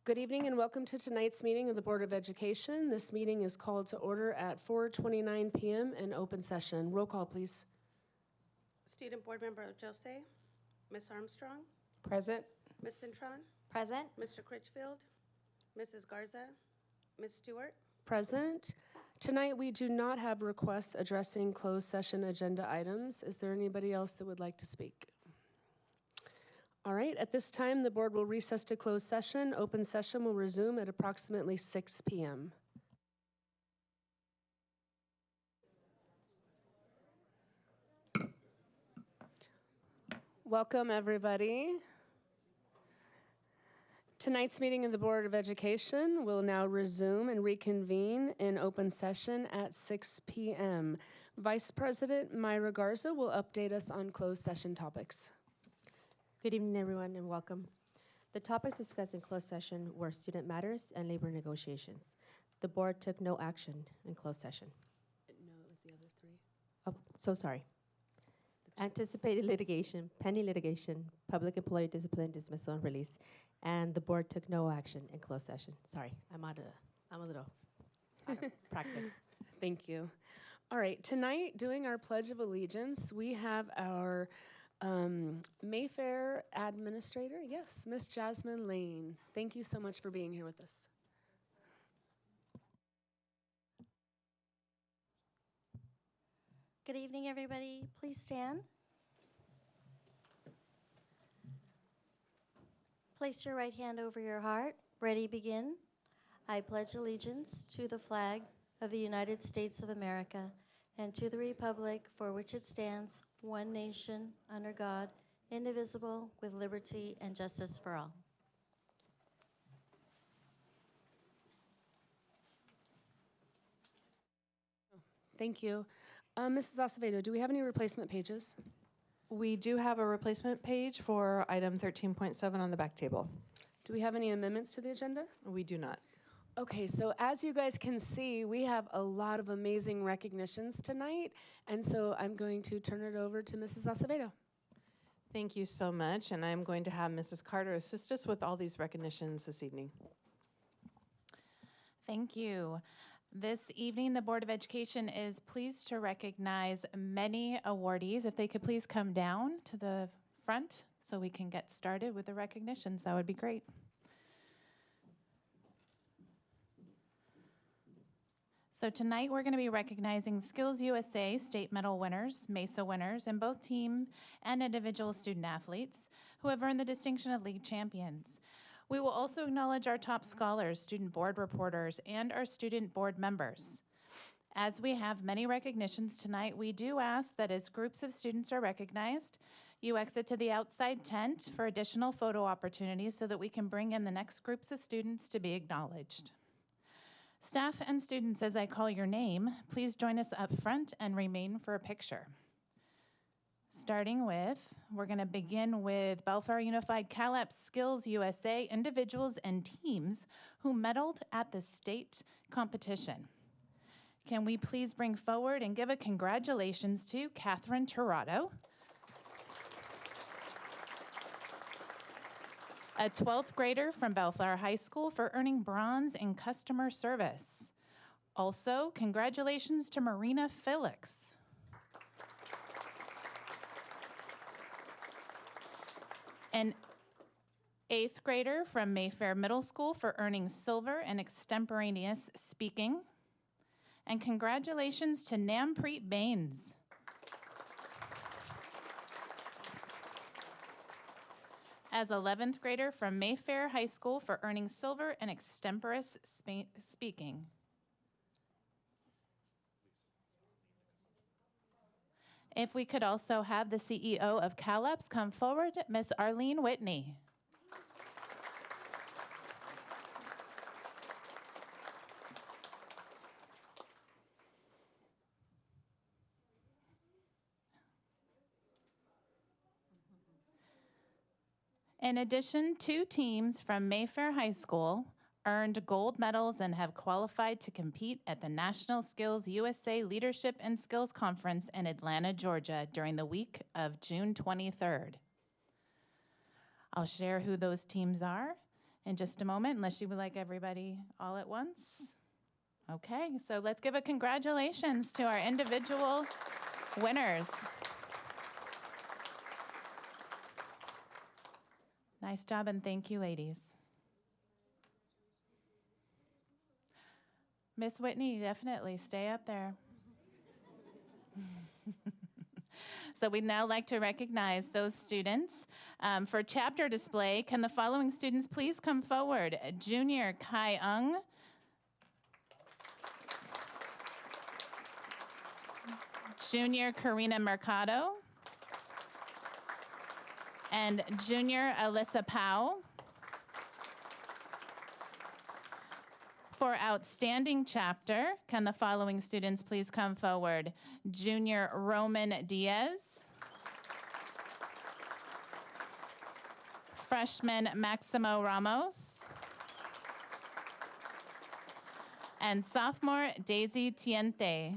Good evening and welcome to tonight's meeting of the Board of Education. This meeting is called to order at 4:29 p.m. in open session. Roll call, please. Student Board Member Jose, Ms. Armstrong, Present. Ms. Cintron, Present. Mr. Critchfield, Mrs. Garza, Ms. Stewart. Present. Tonight we do not have requests addressing closed session agenda items. Is there anybody else that would like to speak? All right, at this time, the board will recess to closed session. Open session will resume at approximately 6 p.m. Welcome, everybody. Tonight's meeting of the Board of Education will now resume and reconvene in open session at 6 p.m. Vice President Myra Garza will update us on closed session topics. Good evening, everyone, and welcome. The topics discussed in closed session were student matters and labor negotiations. The board took no action in closed session. No, it was the other three. Oh, so sorry. Anticipated litigation, pending litigation, public employee discipline, dismissal, and release. And the board took no action in closed session. Sorry, I'm a little out of practice. Thank you. All right, tonight, doing our Pledge of Allegiance, we have our Mayfair Administrator, yes, Miss Jasmine Lane. Thank you so much for being here with us. Good evening, everybody. Please stand. Place your right hand over your heart. Ready, begin. I pledge allegiance to the flag of the United States of America and to the republic for which it stands, one nation, under God, indivisible, with liberty and justice for all. Thank you. Mrs. Acevedo, do we have any replacement pages? We do have a replacement page for item 13.7 on the back table. Do we have any amendments to the agenda? We do not. Okay, so as you guys can see, we have a lot of amazing recognitions tonight, and so I'm going to turn it over to Mrs. Acevedo. Thank you so much, and I'm going to have Mrs. Carter assist us with all these recognitions this evening. Thank you. This evening, the Board of Education is pleased to recognize many awardees. If they could please come down to the front so we can get started with the recognitions, that would be great. So tonight, we're going to be recognizing Skills USA state medal winners, MESA winners, and both team and individual student athletes who have earned the distinction of league champions. We will also acknowledge our top scholars, student board reporters, and our student board members. As we have many recognitions tonight, we do ask that as groups of students are recognized, you exit to the outside tent for additional photo opportunities so that we can bring in the next groups of students to be acknowledged. Staff and students, as I call your name, please join us up front and remain for a picture. Starting with, we're going to begin with Bellflower Unified CalAPS Skills USA individuals and teams who medaled at the state competition. Can we please bring forward and give a congratulations to Catherine Tirado, a 12th grader from Bellflower High School for earning bronze in customer service. Also, congratulations to Marina Felix, an 8th grader from Mayfair Middle School for earning silver in extemporaneous speaking. And congratulations to Nampreet Bains, as 11th grader from Mayfair High School for earning silver in extemporaneous speaking. If we could also have the CEO of CalAPS come forward, Miss Arlene Whitney. In addition, 2 teams from Mayfair High School earned gold medals and have qualified to compete at the National Skills USA Leadership and Skills Conference in Atlanta, Georgia during the week of June 23rd. I'll share who those teams are. in just a moment, unless you would like everybody all at once. Okay, so let's give a congratulations to our individual winners. Nice job, and thank you, ladies. Miss Whitney, definitely stay up there. So we'd now like to recognize those students. For chapter display, can the following students please come forward? Junior Kai Ung, Junior Karina Mercado, and Junior Alyssa Powell. For outstanding chapter, can the following students please come forward? Junior Roman Diaz, freshman Maximo Ramos, and sophomore Daisy Tiente.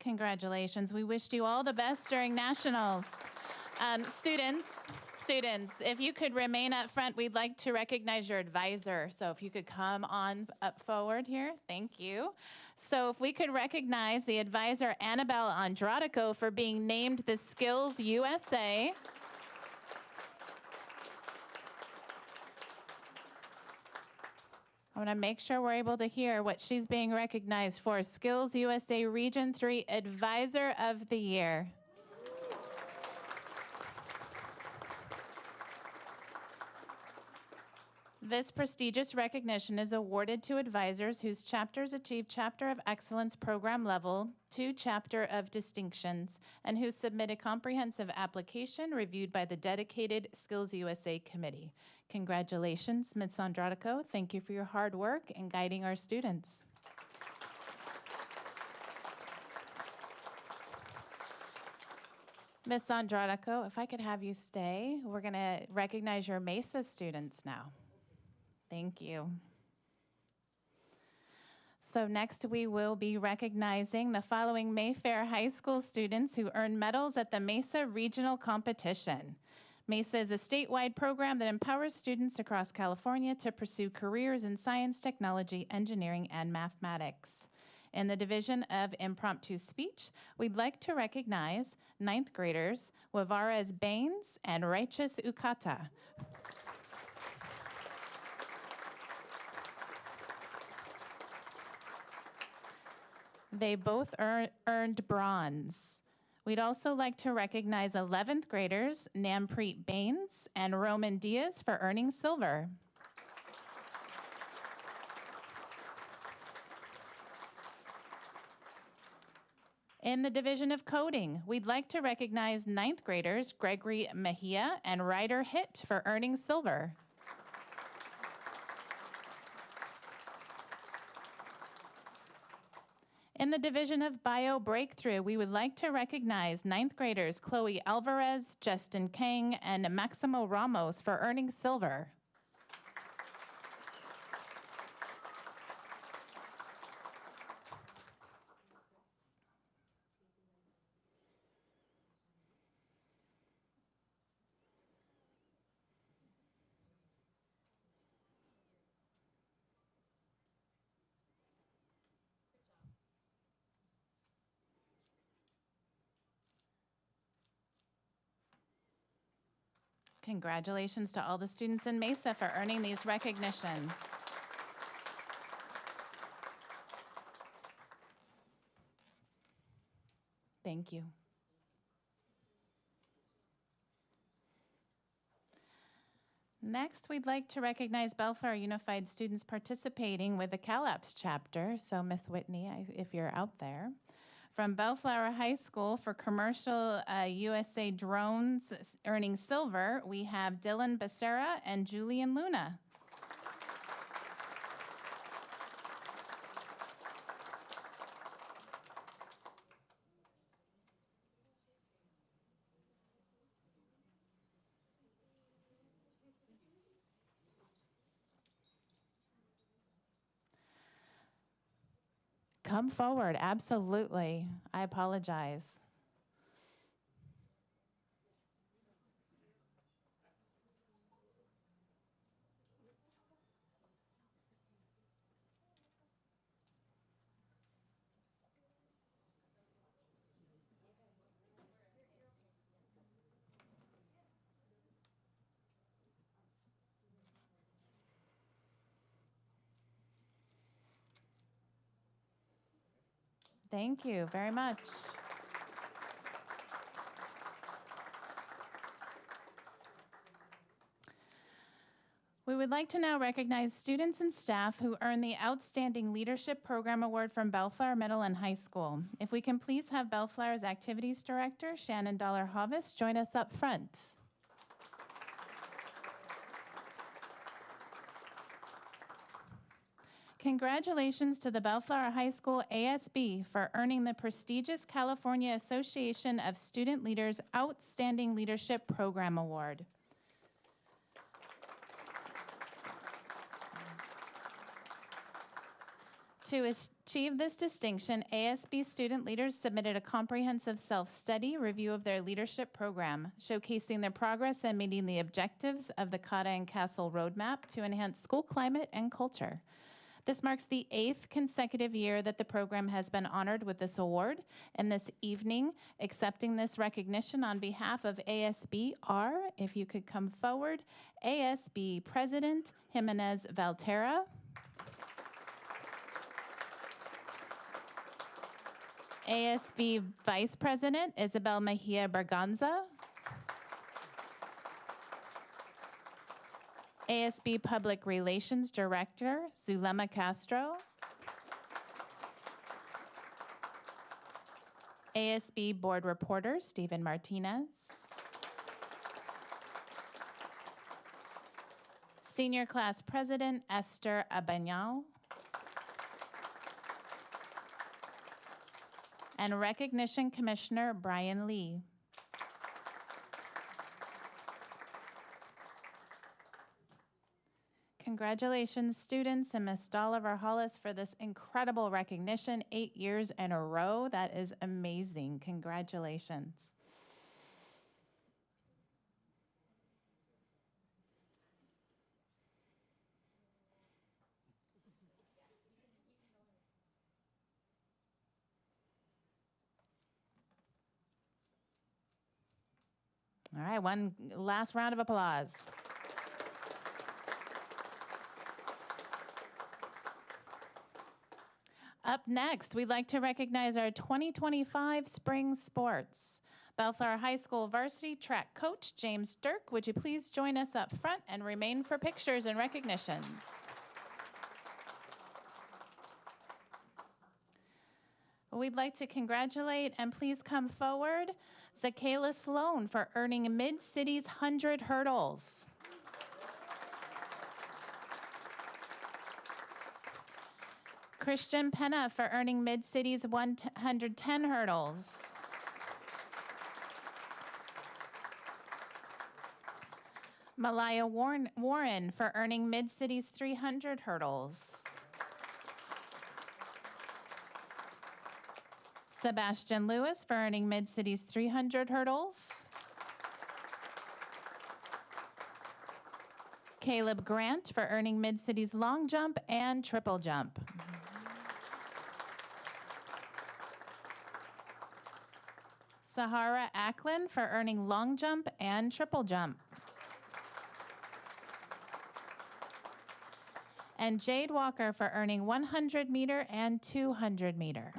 Congratulations. We wished you all the best during nationals. Students, if you could remain up front, we'd like to recognize your advisor. So if you could come on up forward here, thank you. So if we could recognize the advisor, Annabelle Andradico, for being named the Skills USA. I want to make sure we're able to hear what she's being recognized for. Skills USA Region 3 Advisor of the Year. This prestigious recognition is awarded to advisors whose chapters achieve Chapter of Excellence program level to Chapter of Distinctions and who submit a comprehensive application reviewed by the dedicated Skills USA Committee. Congratulations, Ms. Andradico. Thank you for your hard work in guiding our students. Ms. Andradico, if I could have you stay, we're going to recognize your MESA students now. Thank you. So next we will be recognizing the following Mayfair High School students who earned medals at the MESA Regional Competition. MESA is a statewide program that empowers students across California to pursue careers in science, technology, engineering, and mathematics. In the division of impromptu speech, we'd like to recognize 9th graders Wavarez Baines and Righteous Ukata. They both earned bronze. We'd also like to recognize 11th graders Nampreet Baines and Roman Diaz for earning silver. In the division of coding, we'd like to recognize 9th graders Gregory Mejia and Ryder Hitt for earning silver. In the division of Bio Breakthrough, we would like to recognize 9th graders Chloe Alvarez, Justin Kang, and Maximo Ramos for earning silver. Congratulations to all the students in Mesa for earning these recognitions. Thank you. Next, we'd like to recognize Bellflower Unified students participating with the CalAPS chapter. So, Miss Whitney, if you're out there. From Bellflower High School for Commercial USA Drones earning silver, we have Dylan Becerra and Julian Luna. come forward, absolutely. I apologize. Thank you very much. We would like to now recognize students and staff who earned the Outstanding Leadership Program Award from Bellflower Middle and High School. If we can please have Bellflower's Activities Director, Shannon Dollar-Hovis, join us up front. Congratulations to the Bellflower High School ASB for earning the prestigious California Association of Student Leaders Outstanding Leadership Program Award. To achieve this distinction, ASB student leaders submitted a comprehensive self-study review of their leadership program, showcasing their progress in meeting the objectives of the Cotta and Castle Roadmap to enhance school climate and culture. This marks the 8th consecutive year that the program has been honored with this award, and this evening, accepting this recognition on behalf of ASB are, if you could come forward, ASB President Jimenez Valterra, ASB Vice President Isabel Mejia Berganza, ASB Public Relations Director Zulema Castro, ASB Board Reporter Stephen Martinez, Senior Class President Esther Abanyao, and Recognition Commissioner Brian Lee. Congratulations, students, and Ms. Dollar-Hollis for this incredible recognition, 8 years in a row. That is amazing. Congratulations. All right, one last round of applause. Up next, we'd like to recognize our 2025 spring sports. Bellflower High School varsity track coach, James Dirk, would you please join us up front and remain for pictures and recognitions? We'd like to congratulate and please come forward Zakayla Sloan for earning Mid-City's 100 hurdles. Christian Penna for earning Mid-City's 110 hurdles. Malaya Warren for earning Mid-City's 300 hurdles. Sebastian Lewis for earning Mid-City's 300 hurdles. Caleb Grant for earning Mid-City's long jump and triple jump. Sahara Ackland for earning long jump and triple jump. And Jade Walker for earning 100 meter and 200 meter.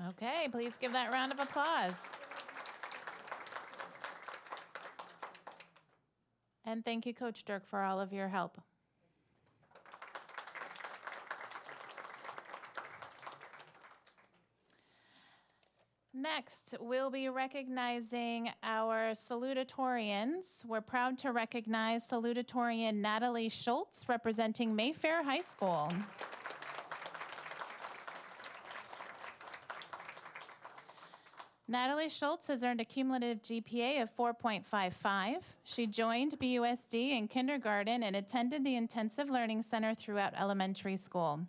Okay, please give that round of applause. And thank you, Coach Dirk, for all of your help. Next, we'll be recognizing our salutatorians. We're proud to recognize salutatorian Natalie Schultz, representing Mayfair High School. Natalie Schultz has earned a cumulative GPA of 4.55. She joined BUSD in kindergarten and attended the Intensive Learning Center throughout elementary school.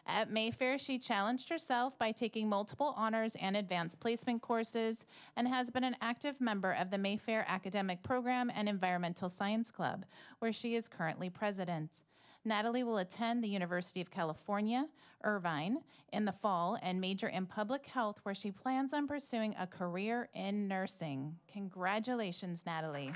At Mayfair, she challenged herself by taking multiple honors and advanced placement courses and has been an active member of the Mayfair Academic Program and Environmental Science Club, where she is currently president. Natalie will attend the University of California, Irvine, in the fall and major in public health, where she plans on pursuing a career in nursing. Congratulations, Natalie.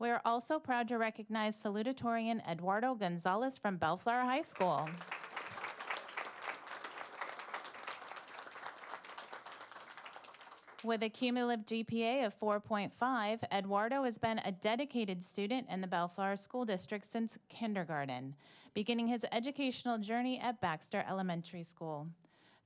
We are also proud to recognize salutatorian Eduardo Gonzalez from Bellflower High School. With a cumulative GPA of 4.5, Eduardo has been a dedicated student in the Bellflower School District since kindergarten, beginning his educational journey at Baxter Elementary School.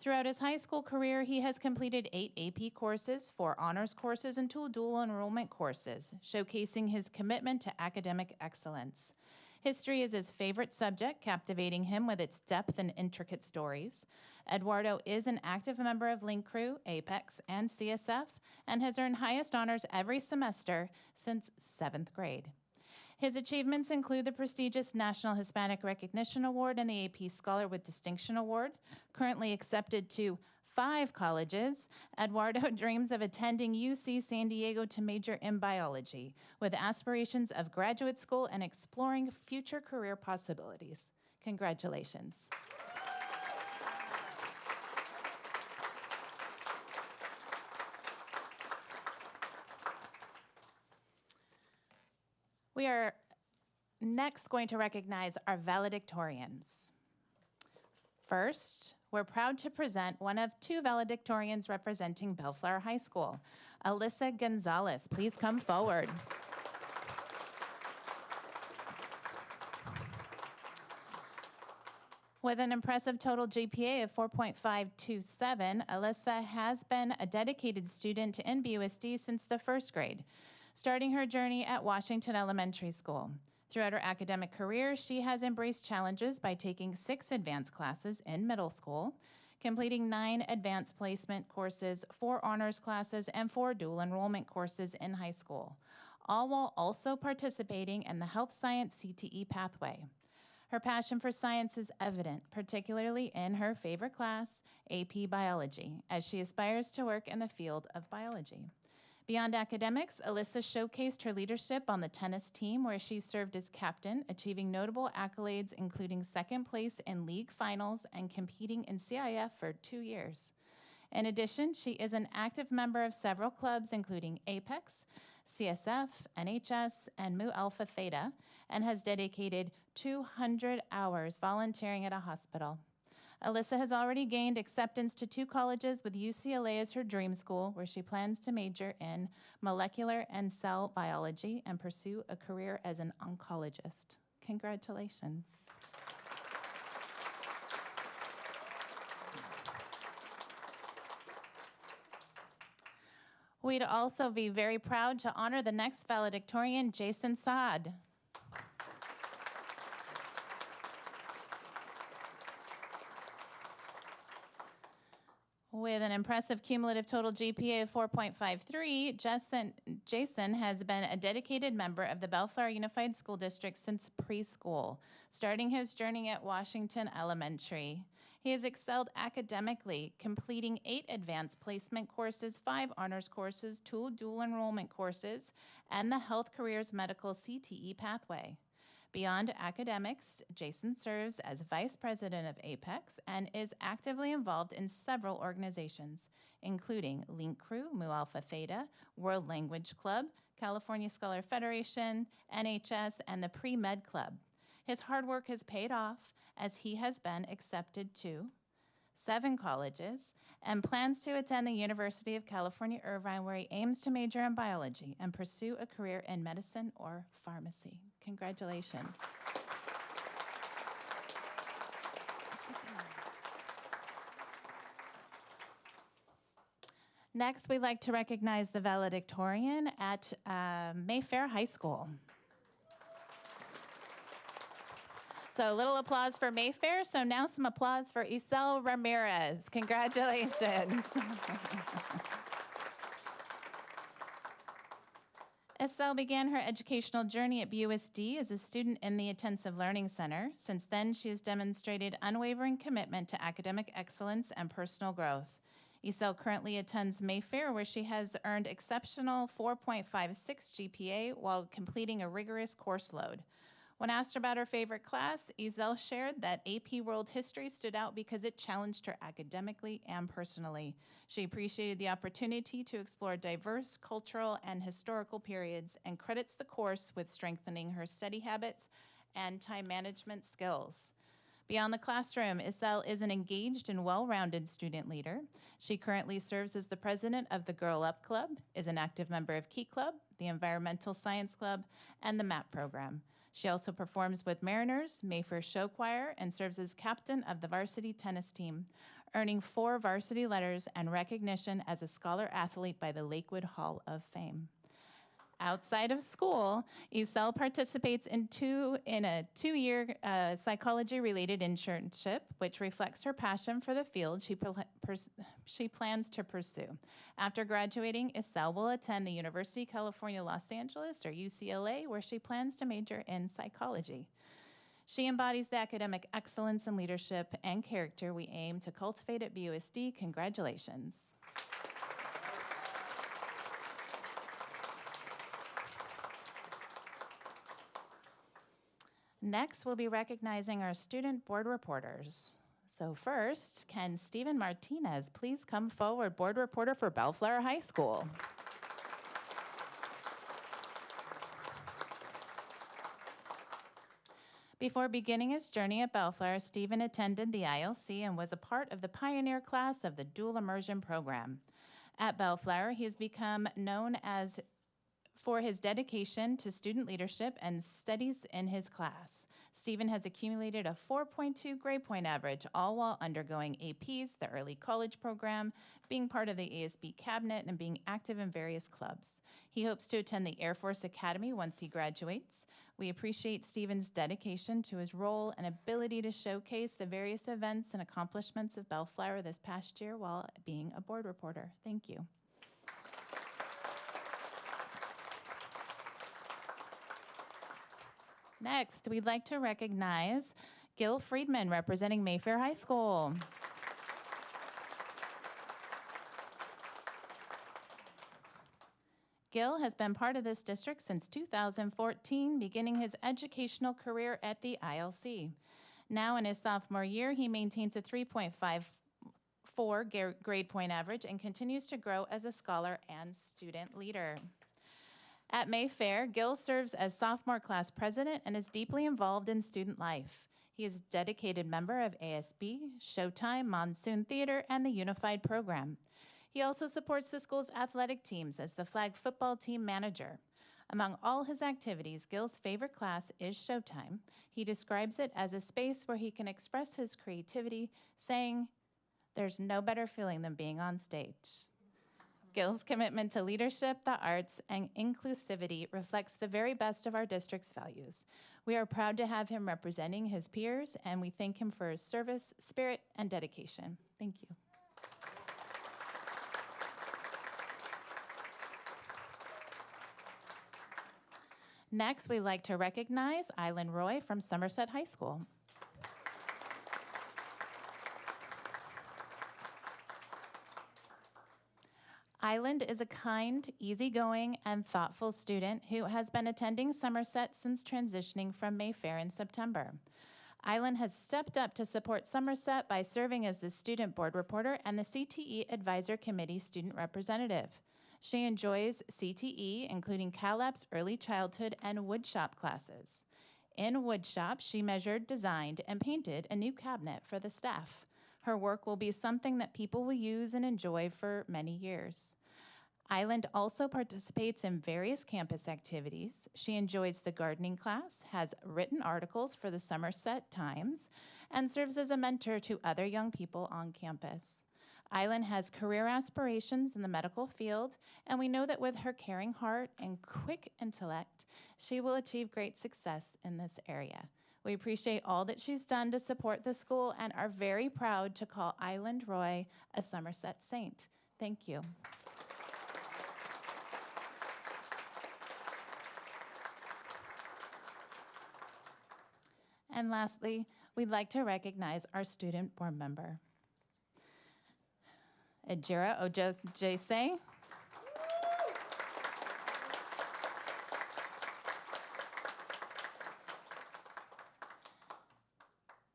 Throughout his high school career, he has completed 8 AP courses, 4 honors courses, and 2 dual enrollment courses, showcasing his commitment to academic excellence. History is his favorite subject, captivating him with its depth and intricate stories. Eduardo is an active member of Link Crew, Apex, and CSF, and has earned highest honors every semester since 7th grade. His achievements include the prestigious National Hispanic Recognition Award and the AP Scholar with Distinction Award. Currently accepted to 5 colleges, Eduardo dreams of attending UC San Diego to major in biology, with aspirations of graduate school and exploring future career possibilities. Congratulations. We are next going to recognize our valedictorians. First, we're proud to present one of 2 valedictorians representing Bellflower High School. Alyssa Gonzalez, please come forward. With an impressive total GPA of 4.527, Alyssa has been a dedicated student in BUSD since the 1st grade, starting her journey at Washington Elementary School. Throughout her academic career, she has embraced challenges by taking 6 advanced classes in middle school, completing 9 advanced placement courses, 4 honors classes, and 4 dual enrollment courses in high school, all while also participating in the health science CTE pathway. Her passion for science is evident, particularly in her favorite class, AP Biology, as she aspires to work in the field of biology. Beyond academics, Alyssa showcased her leadership on the tennis team, where she served as captain, achieving notable accolades including 2nd place in league finals and competing in CIF for 2 years. In addition, she is an active member of several clubs including Apex, CSF, NHS, and Mu Alpha Theta, and has dedicated 200 hours volunteering at a hospital. Alyssa has already gained acceptance to 2 colleges, with UCLA as her dream school, where she plans to major in molecular and cell biology and pursue a career as an oncologist. Congratulations. We'd also be very proud to honor the next valedictorian, Jason Saad. With an impressive cumulative total GPA of 4.53, Jason has been a dedicated member of the Bellflower Unified School District since preschool, starting his journey at Washington Elementary. He has excelled academically, completing 8 advanced placement courses, 5 honors courses, 2 dual enrollment courses, and the Health Careers Medical CTE pathway. Beyond academics, Jason serves as Vice President of Apex and is actively involved in several organizations, including Link Crew, Mu Alpha Theta, World Language Club, California Scholar Federation, NHS, and the Pre-Med Club. His hard work has paid off, as he has been accepted to 7 colleges, and plans to attend the University of California, Irvine, where he aims to major in biology and pursue a career in medicine or pharmacy. Congratulations. Next, we'd like to recognize the valedictorian at Mayfair High School. So a little applause for Mayfair. So now some applause for Isel Ramirez. Congratulations. Isel began her educational journey at BUSD as a student in the Intensive Learning Center. Since then, she has demonstrated unwavering commitment to academic excellence and personal growth. Isel currently attends Mayfair, where she has earned exceptional 4.56 GPA while completing a rigorous course load. When asked about her favorite class, Isel shared that AP World History stood out because it challenged her academically and personally. She appreciated the opportunity to explore diverse cultural and historical periods and credits the course with strengthening her study habits and time management skills. Beyond the classroom, Isel is an engaged and well-rounded student leader. She currently serves as the president of the Girl Up Club, is an active member of Key Club, the Environmental Science Club, and the MAP program. She also performs with Mariners, Mayfair Show Choir, and serves as captain of the varsity tennis team, earning 4 varsity letters and recognition as a scholar athlete by the Lakewood Hall of Fame. Outside of school, Isel participates in a 2-year psychology-related internship, which reflects her passion for the field she plans to pursue. After graduating, Isel will attend the University of California, Los Angeles, or UCLA, where she plans to major in psychology. She embodies the academic excellence and leadership and character we aim to cultivate at BUSD. Congratulations. Next, we'll be recognizing our student board reporters. So first, can Stephen Martinez please come forward, board reporter for Bellflower High School? Before beginning his journey at Bellflower, Stephen attended the ILC and was a part of the pioneer class of the dual immersion program. At Bellflower, he has become known for his dedication to student leadership and studies in his class. Stephen has accumulated a 4.2 grade point average, all while undergoing APs, the early college program, being part of the ASB cabinet, and being active in various clubs. He hopes to attend the Air Force Academy once he graduates. We appreciate Stephen's dedication to his role and ability to showcase the various events and accomplishments of Bellflower this past year while being a board reporter. Thank you. Next, we'd like to recognize Gil Friedman, representing Mayfair High School. Gil has been part of this district since 2014, beginning his educational career at the ILC. Now in his sophomore year, he maintains a 3.54 grade point average and continues to grow as a scholar and student leader. At Mayfair, Gil serves as sophomore class president and is deeply involved in student life. He is a dedicated member of ASB, Showtime, Monsoon Theater, and the Unified Program. He also supports the school's athletic teams as the flag football team manager. Among all his activities, Gil's favorite class is Showtime. He describes it as a space where he can express his creativity, saying, "There's no better feeling than being on stage." Gil's commitment to leadership, the arts, and inclusivity reflects the very best of our district's values. We are proud to have him representing his peers, and we thank him for his service, spirit, and dedication. Thank you. Next, we'd like to recognize Island Roy from Somerset High School. Island is a kind, easygoing, and thoughtful student who has been attending Somerset since transitioning from Mayfair in September. Island has stepped up to support Somerset by serving as the student board reporter and the CTE Advisor Committee student representative. She enjoys CTE, including CalAP's early childhood and woodshop classes. In woodshop, she measured, designed, and painted a new cabinet for the staff. Her work will be something that people will use and enjoy for many years. Island also participates in various campus activities. She enjoys the gardening class, has written articles for the Somerset Times, and serves as a mentor to other young people on campus. Island has career aspirations in the medical field, and we know that with her caring heart and quick intellect, she will achieve great success in this area. We appreciate all that she's done to support the school and are very proud to call Island Roy a Somerset Saint. Thank you. And lastly, we'd like to recognize our student board member, Ejira Ojose.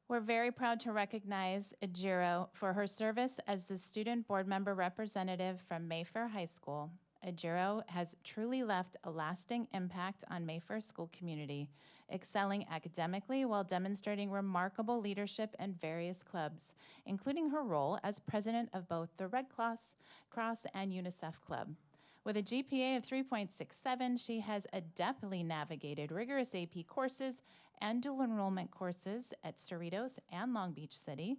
We're very proud to recognize Ejiro for her service as the student board member representative from Mayfair High School. Ejiro has truly left a lasting impact on Mayfair school community, excelling academically while demonstrating remarkable leadership in various clubs, including her role as president of both the Red Cross and UNICEF Club. With a GPA of 3.67, she has adeptly navigated rigorous AP courses and dual enrollment courses at Cerritos and Long Beach City.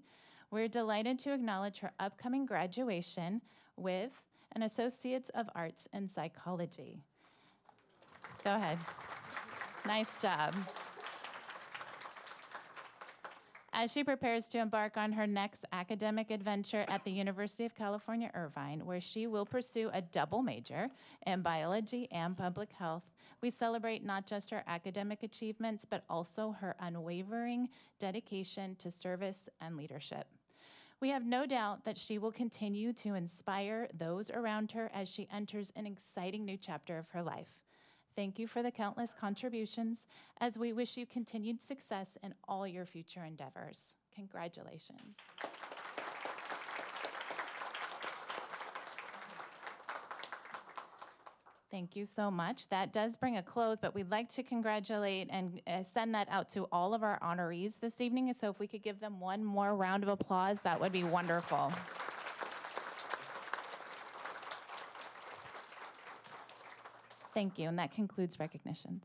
We're delighted to acknowledge her upcoming graduation with an Associates of Arts in Psychology. Go ahead. Nice job. As she prepares to embark on her next academic adventure at the University of California, Irvine, where she will pursue a double major in biology and public health, we celebrate not just her academic achievements, but also her unwavering dedication to service and leadership. We have no doubt that she will continue to inspire those around her as she enters an exciting new chapter of her life. Thank you for the countless contributions, as we wish you continued success in all your future endeavors. Congratulations. Thank you so much. That does bring a close, but we'd like to congratulate and send that out to all of our honorees this evening. So if we could give them one more round of applause, that would be wonderful. Thank you, and that concludes recognitions.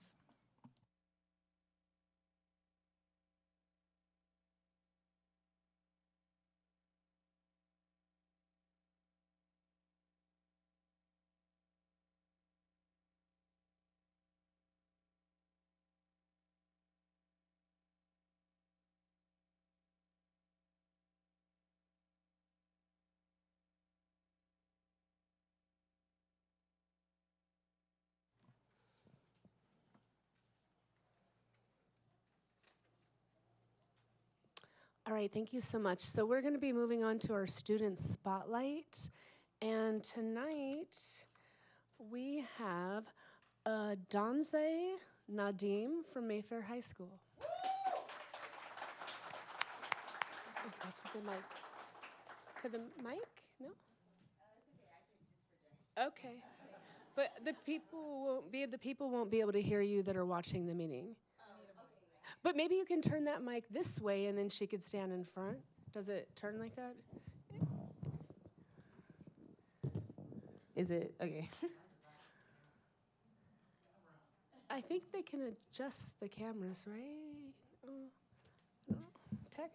All right, thank you so much. So we're going to be moving on to our student spotlight. And tonight we have Donze Nadim from Mayfair High School. Oh, go to the mic. To the mic? No? Okay. But the people won't be able to hear you that are watching the meeting. But maybe you can turn that mic this way and then she could stand in front. Does it turn like that? Is it? Okay. I think they can adjust the cameras, right? No. Tech?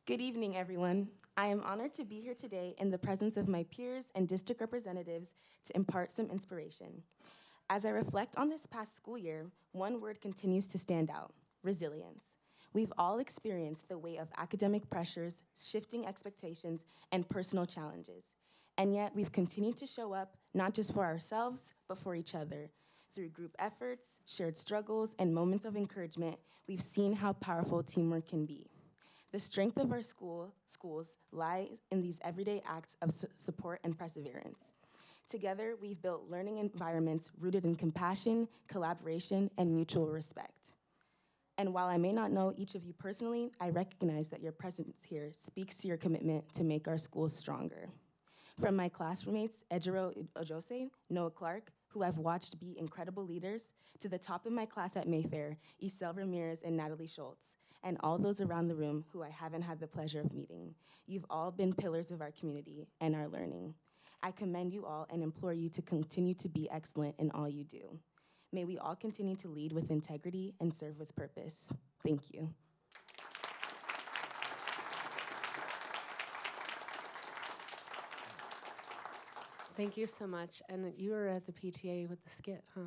Good evening, everyone. I am honored to be here today in the presence of my peers and district representatives to impart some inspiration. As I reflect on this past school year, one word continues to stand out: resilience. We've all experienced the weight of academic pressures, shifting expectations, and personal challenges. And yet, we've continued to show up, not just for ourselves, but for each other. Through group efforts, shared struggles, and moments of encouragement, we've seen how powerful teamwork can be. The strength of our schools lies in these everyday acts of support and perseverance. Together, we've built learning environments rooted in compassion, collaboration, and mutual respect. And while I may not know each of you personally, I recognize that your presence here speaks to your commitment to make our schools stronger. From my classmates, Ejiro Ojose, Noah Clark, who I've watched be incredible leaders, to the top of my class at Mayfair, Isel Ramirez and Natalie Schultz, and all those around the room who I haven't had the pleasure of meeting. You've all been pillars of our community and our learning. I commend you all and implore you to continue to be excellent in all you do. May we all continue to lead with integrity and serve with purpose. Thank you. Thank you so much. And you were at the PTA with the skit, huh?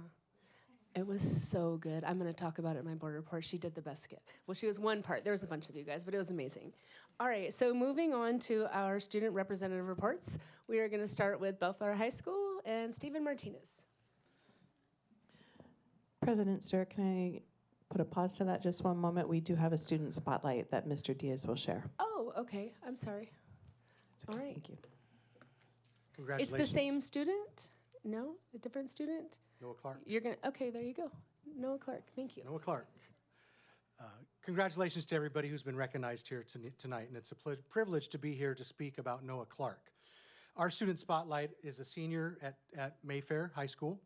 It was so good. I'm going to talk about it in my board report. She did the best skit. Well, she was one part. There was a bunch of you guys, but it was amazing. All right, so moving on to our student representative reports. We are going to start with Bellflower High School and Stephen Martinez. President Stewart, can I put a pause to that just one moment? We do have a student spotlight that Mr. Diaz will share. Oh, okay. I'm sorry. It's okay. All right. Thank you. It's the same student? No? A different student? Noah Clark. You're going to, okay, there you go. Noah Clark, thank you. Noah Clark. Congratulations to everybody who's been recognized here tonight, and it's a privilege to be here to speak about Noah Clark. Our student spotlight is a senior at Mayfair High School.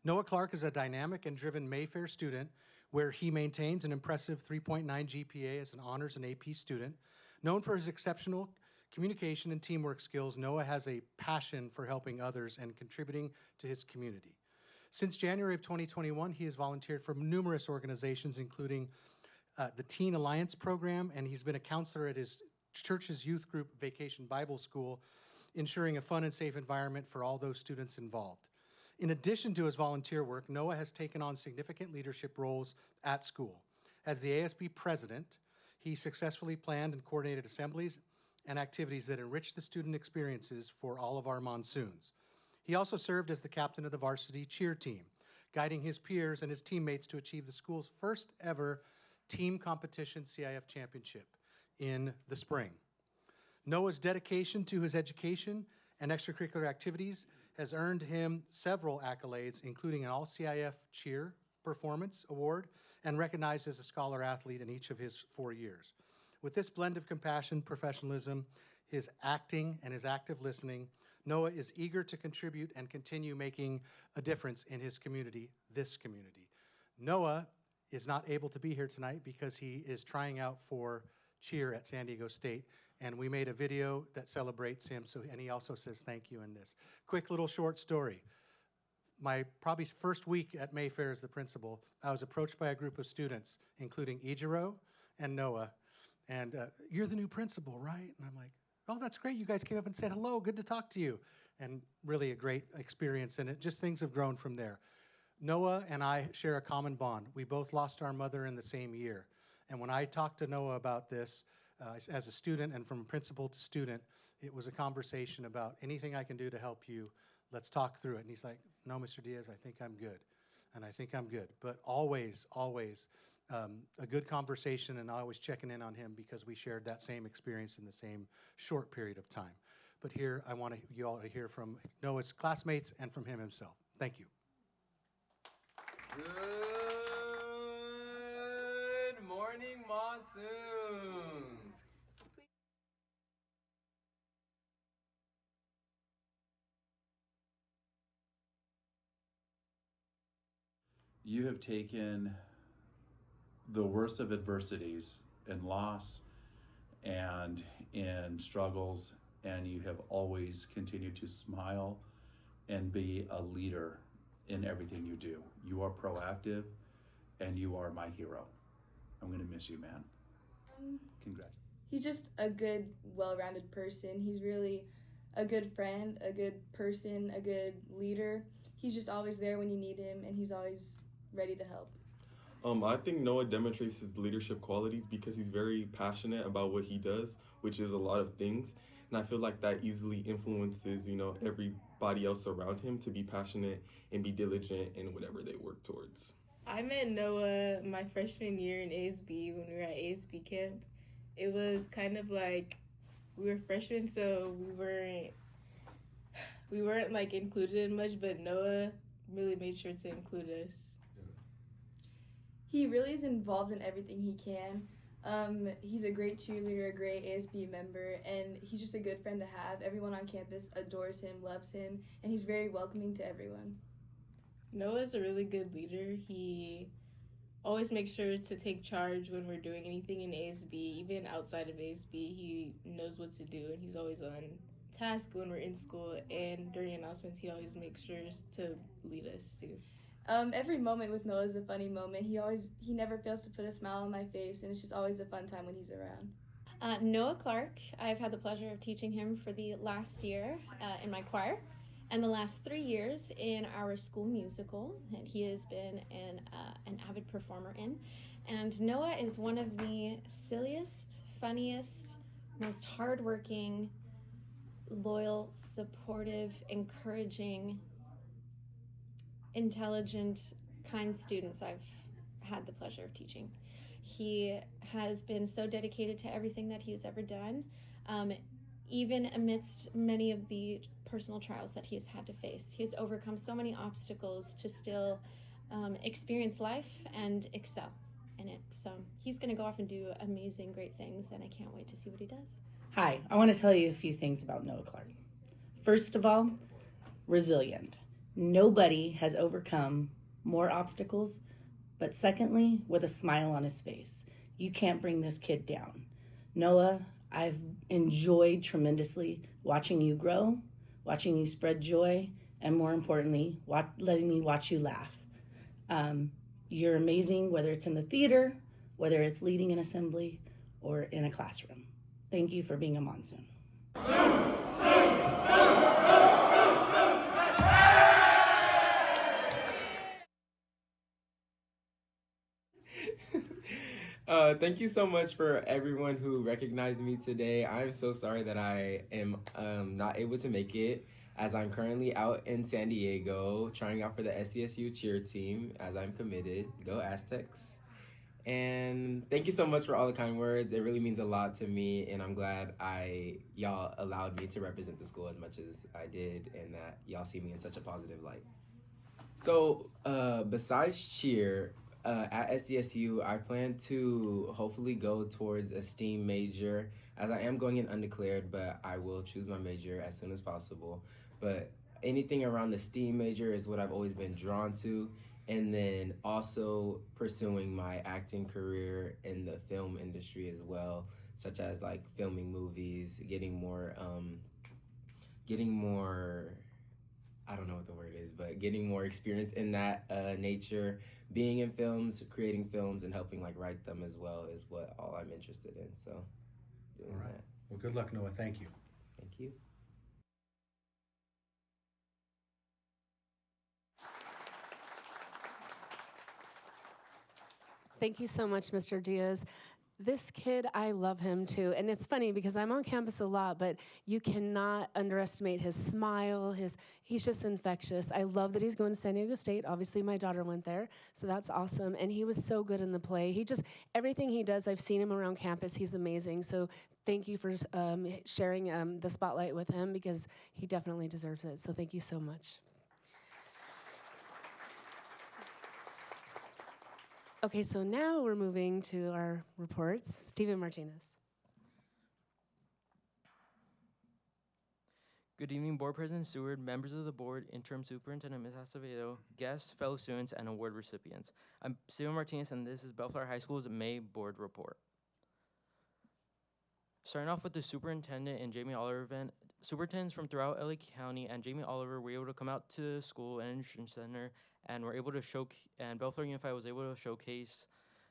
Noah Clark is a dynamic and driven Mayfair student where he maintains an impressive 3.9 GPA as an honors and AP student. Known for his exceptional communication and teamwork skills, Noah has a passion for helping others and contributing to his community. Since January of 2021, he has volunteered for numerous organizations, including the Teen Alliance program, and he's been a counselor at his church's youth group, Vacation Bible School, ensuring a fun and safe environment for all those students involved. In addition to his volunteer work, Noah has taken on significant leadership roles at school. As the ASB president, he successfully planned and coordinated assemblies and activities that enrich the student experiences for all of our monsoons. He also served as the captain of the varsity cheer team, guiding his peers and his teammates to achieve the school's first ever team competition CIF championship in the spring. Noah's dedication to his education and extracurricular activities has earned him several accolades, including an All-CIF Cheer Performance Award and recognized as a scholar athlete in each of his 4 years. With this blend of compassion, professionalism, his acting, and his active listening, Noah is eager to contribute and continue making a difference in his community, this community. Noah is not able to be here tonight because he is trying out for cheer at San Diego State, and we made a video that celebrates him, and he also says thank you in this. Quick little short story. My probably first week at Mayfair as the principal, I was approached by a group of students, including Ijiro and Noah, and you're the new principal, right? And I'm like, oh, that's great. You guys came up and said hello. Good to talk to you. And really a great experience, and things have grown from there. Noah and I share a common bond. We both lost our mother in the same year. And when I talked to Noah about this as a student and from principal to student, it was a conversation about anything I can do to help you. Let's talk through it. And he's like, no, Mr. Diaz, I think I'm good. And I think I'm good. But always, always a good conversation, and always checking in on him because we shared that same experience in the same short period of time. But here, I want you all to hear from Noah's classmates and from him himself. Thank you. Good morning, monsoons. You have taken the worst of adversities and loss and in struggles, and you have always continued to smile and be a leader in everything you do. You are proactive, and you are my hero. I'm gonna miss you, man. Congrats. He's just a good, well-rounded person. He's really a good friend, a good person, a good leader. He's just always there when you need him, and he's always ready to help. I think Noah demonstrates his leadership qualities because he's very passionate about what he does, which is a lot of things. And I feel like that easily influences, everybody else around him to be passionate and be diligent in whatever they work towards. I met Noah my freshman year in ASB when we were at ASB camp. It was kind of like we were freshmen, so we weren't like included in much, but Noah really made sure to include us. He really is involved in everything he can. He's a great cheerleader, a great ASB member, and he's just a good friend to have. Everyone on campus adores him, loves him, and he's very welcoming to everyone. Noah's a really good leader. He always makes sure to take charge when we're doing anything in ASB, even outside of ASB. He knows what to do, and he's always on task when we're in school. And during announcements, he always makes sure to lead us too. Every moment with Noah is a funny moment. He never fails to put a smile on my face, and it's just always a fun time when he's around. Noah Clark, I've had the pleasure of teaching him for the last year in my choir and the last 3 years in our school musical that he has been an avid performer in. And Noah is one of the silliest, funniest, most hardworking, loyal, supportive, encouraging, intelligent, kind students I've had the pleasure of teaching. He has been so dedicated to everything that he has ever done, even amidst many of the personal trials that he has had to face. He has overcome so many obstacles to still experience life and excel in it. So he's going to go off and do amazing, great things, and I can't wait to see what he does. Hi, I want to tell you a few things about Noah Clark. First of all, resilient. Nobody has overcome more obstacles, but secondly, with a smile on his face. You can't bring this kid down. Noah, I've enjoyed tremendously watching you grow, watching you spread joy, and more importantly, letting me watch you laugh. You're amazing, whether it's in the theater, whether it's leading an assembly, or in a classroom. Thank you for being a monsoon. Thank you so much for everyone who recognized me today. I'm so sorry that I am not able to make it, as I'm currently out in San Diego trying out for the SDSU cheer team, as I'm committed. Go Aztecs. And thank you so much for all the kind words. It really means a lot to me, and I'm glad y'all allowed me to represent the school as much as I did, and that y'all see me in such a positive light. So besides cheer, at SDSU, I plan to hopefully go towards a STEAM major, as I am going in undeclared, but I will choose my major as soon as possible. But anything around the STEAM major is what I've always been drawn to, and then also pursuing my acting career in the film industry as well, such as like filming movies, getting more, I don't know what the word is, but getting more experience in that nature. Being in films, creating films, and helping like write them as well is what all I'm interested in. So, doing All right. that. Well, good luck, Noah. Thank you. Thank you. Thank you so much, Mr. Diaz. This kid, I love him too. And it's funny because I'm on campus a lot, but you cannot underestimate his smile. He's just infectious. I love that he's going to San Diego State. Obviously, my daughter went there, so that's awesome. And he was so good in the play. Everything he does, I've seen him around campus. He's amazing. So thank you for sharing the spotlight with him, because he definitely deserves it. So thank you so much. Okay, so now we're moving to our reports. Stephen Martinez. Good evening, Board President Seward, members of the board, interim superintendent Ms. Acevedo, guests, fellow students, and award recipients. I'm Stephen Martinez, and this is Bellflower High School's May board report. Starting off with the superintendent and Jamie Oliver event, superintendents from throughout LA County and Jamie Oliver were able to come out to the school and Enrichment Center, and were able to and Bellflower Unified was able to showcase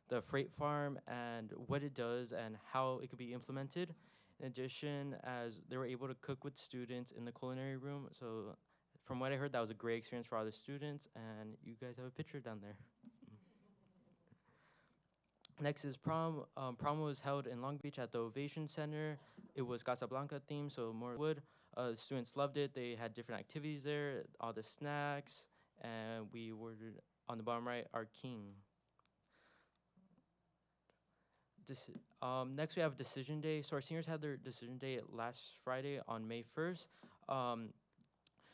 the freight farm and what it does and how it could be implemented. In addition, as they were able to cook with students in the culinary room. So from what I heard, that was a great experience for all the students, and you guys have a picture down there. Next is prom. Prom was held in Long Beach at the Ovation Center. It was Casablanca themed, so more wood. The students loved it. They had different activities there, all the snacks, and we ordered, on the bottom right, our king. Next, we have Decision Day. So our seniors had their Decision Day last Friday on May 1st.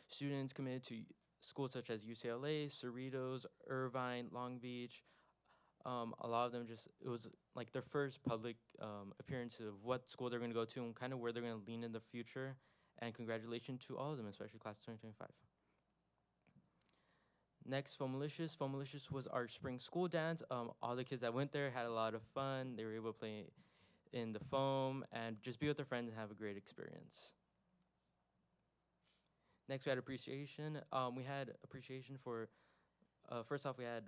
Students committed to schools such as UCLA, Cerritos, Irvine, Long Beach. A lot of them it was like their first public appearance of what school they're going to go to and kind of where they're going to lean in the future. And congratulations to all of them, especially class 2025. Next, Foamilicious. Foamilicious was our spring school dance. All the kids that went there had a lot of fun. They were able to play in the foam and just be with their friends and have a great experience. Next, we had appreciation. We had appreciation for, first off, we had,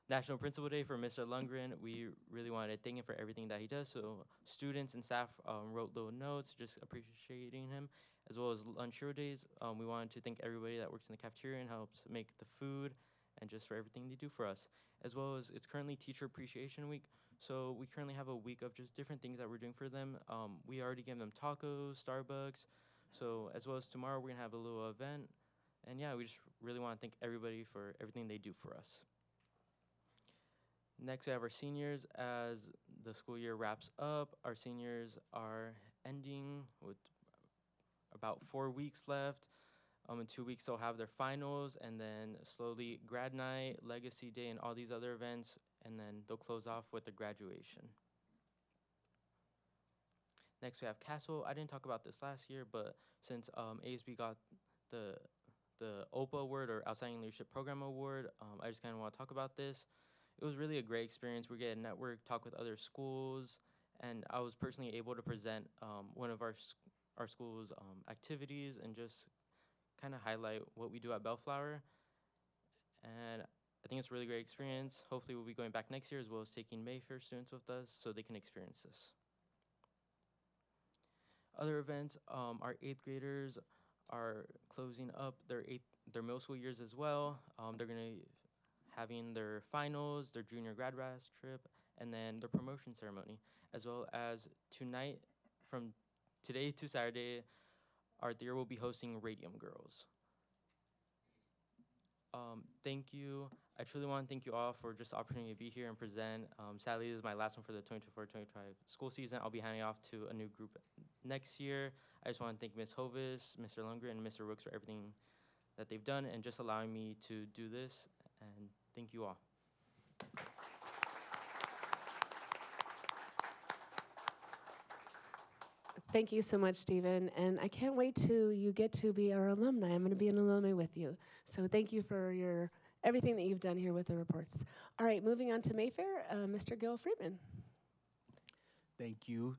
National Principal Day for Mr. Lundgren. We really wanted to thank him for everything that he does. So students and staff wrote little notes just appreciating him, as well as lunch hero days. We wanted to thank everybody that works in the cafeteria and helps make the food and just for everything they do for us. As well as it's currently Teacher Appreciation Week. So we currently have a week of just different things that we're doing for them. We already gave them tacos, Starbucks. So as well as tomorrow, we're gonna have a little event. And yeah, we just really wanna thank everybody for everything they do for us. Next, we have our seniors. As the school year wraps up, our seniors are ending with about 4 weeks left. In 2 weeks, they'll have their finals, and then slowly grad night, legacy day, and all these other events, and then they'll close off with the graduation. Next, we have Castle. I didn't talk about this last year, but since ASB got the OPA award, or Outstanding Leadership Program Award, I just kind of want to talk about this. It was really a great experience. We get a network, talk with other schools, and I was personally able to present one of our school's activities and just kind of highlight what we do at Bellflower. And I think it's a really great experience. Hopefully we'll be going back next year, as well as taking Mayfair students with us so they can experience this. Other events, our 8th graders are closing up their middle school years as well. They're gonna having their finals, their junior grad bash trip, and then their promotion ceremony, as well as tonight, from today to Saturday, our theater will be hosting Radium Girls. Thank you. I truly want to thank you all for just the opportunity to be here and present. Sadly, this is my last one for the 2024-2025 school season. I'll be handing off to a new group next year. I just want to thank Ms. Hovis, Mr. Lundgren, and Mr. Rooks for everything that they've done and just allowing me to do this. And thank you all. Thank you so much, Stephen. And I can't wait till you get to be our alumni. I'm going to be an alumni with you. So thank you for everything that you've done here with the reports. All right, moving on to Mayfair, Mr. Gil Friedman. Thank you.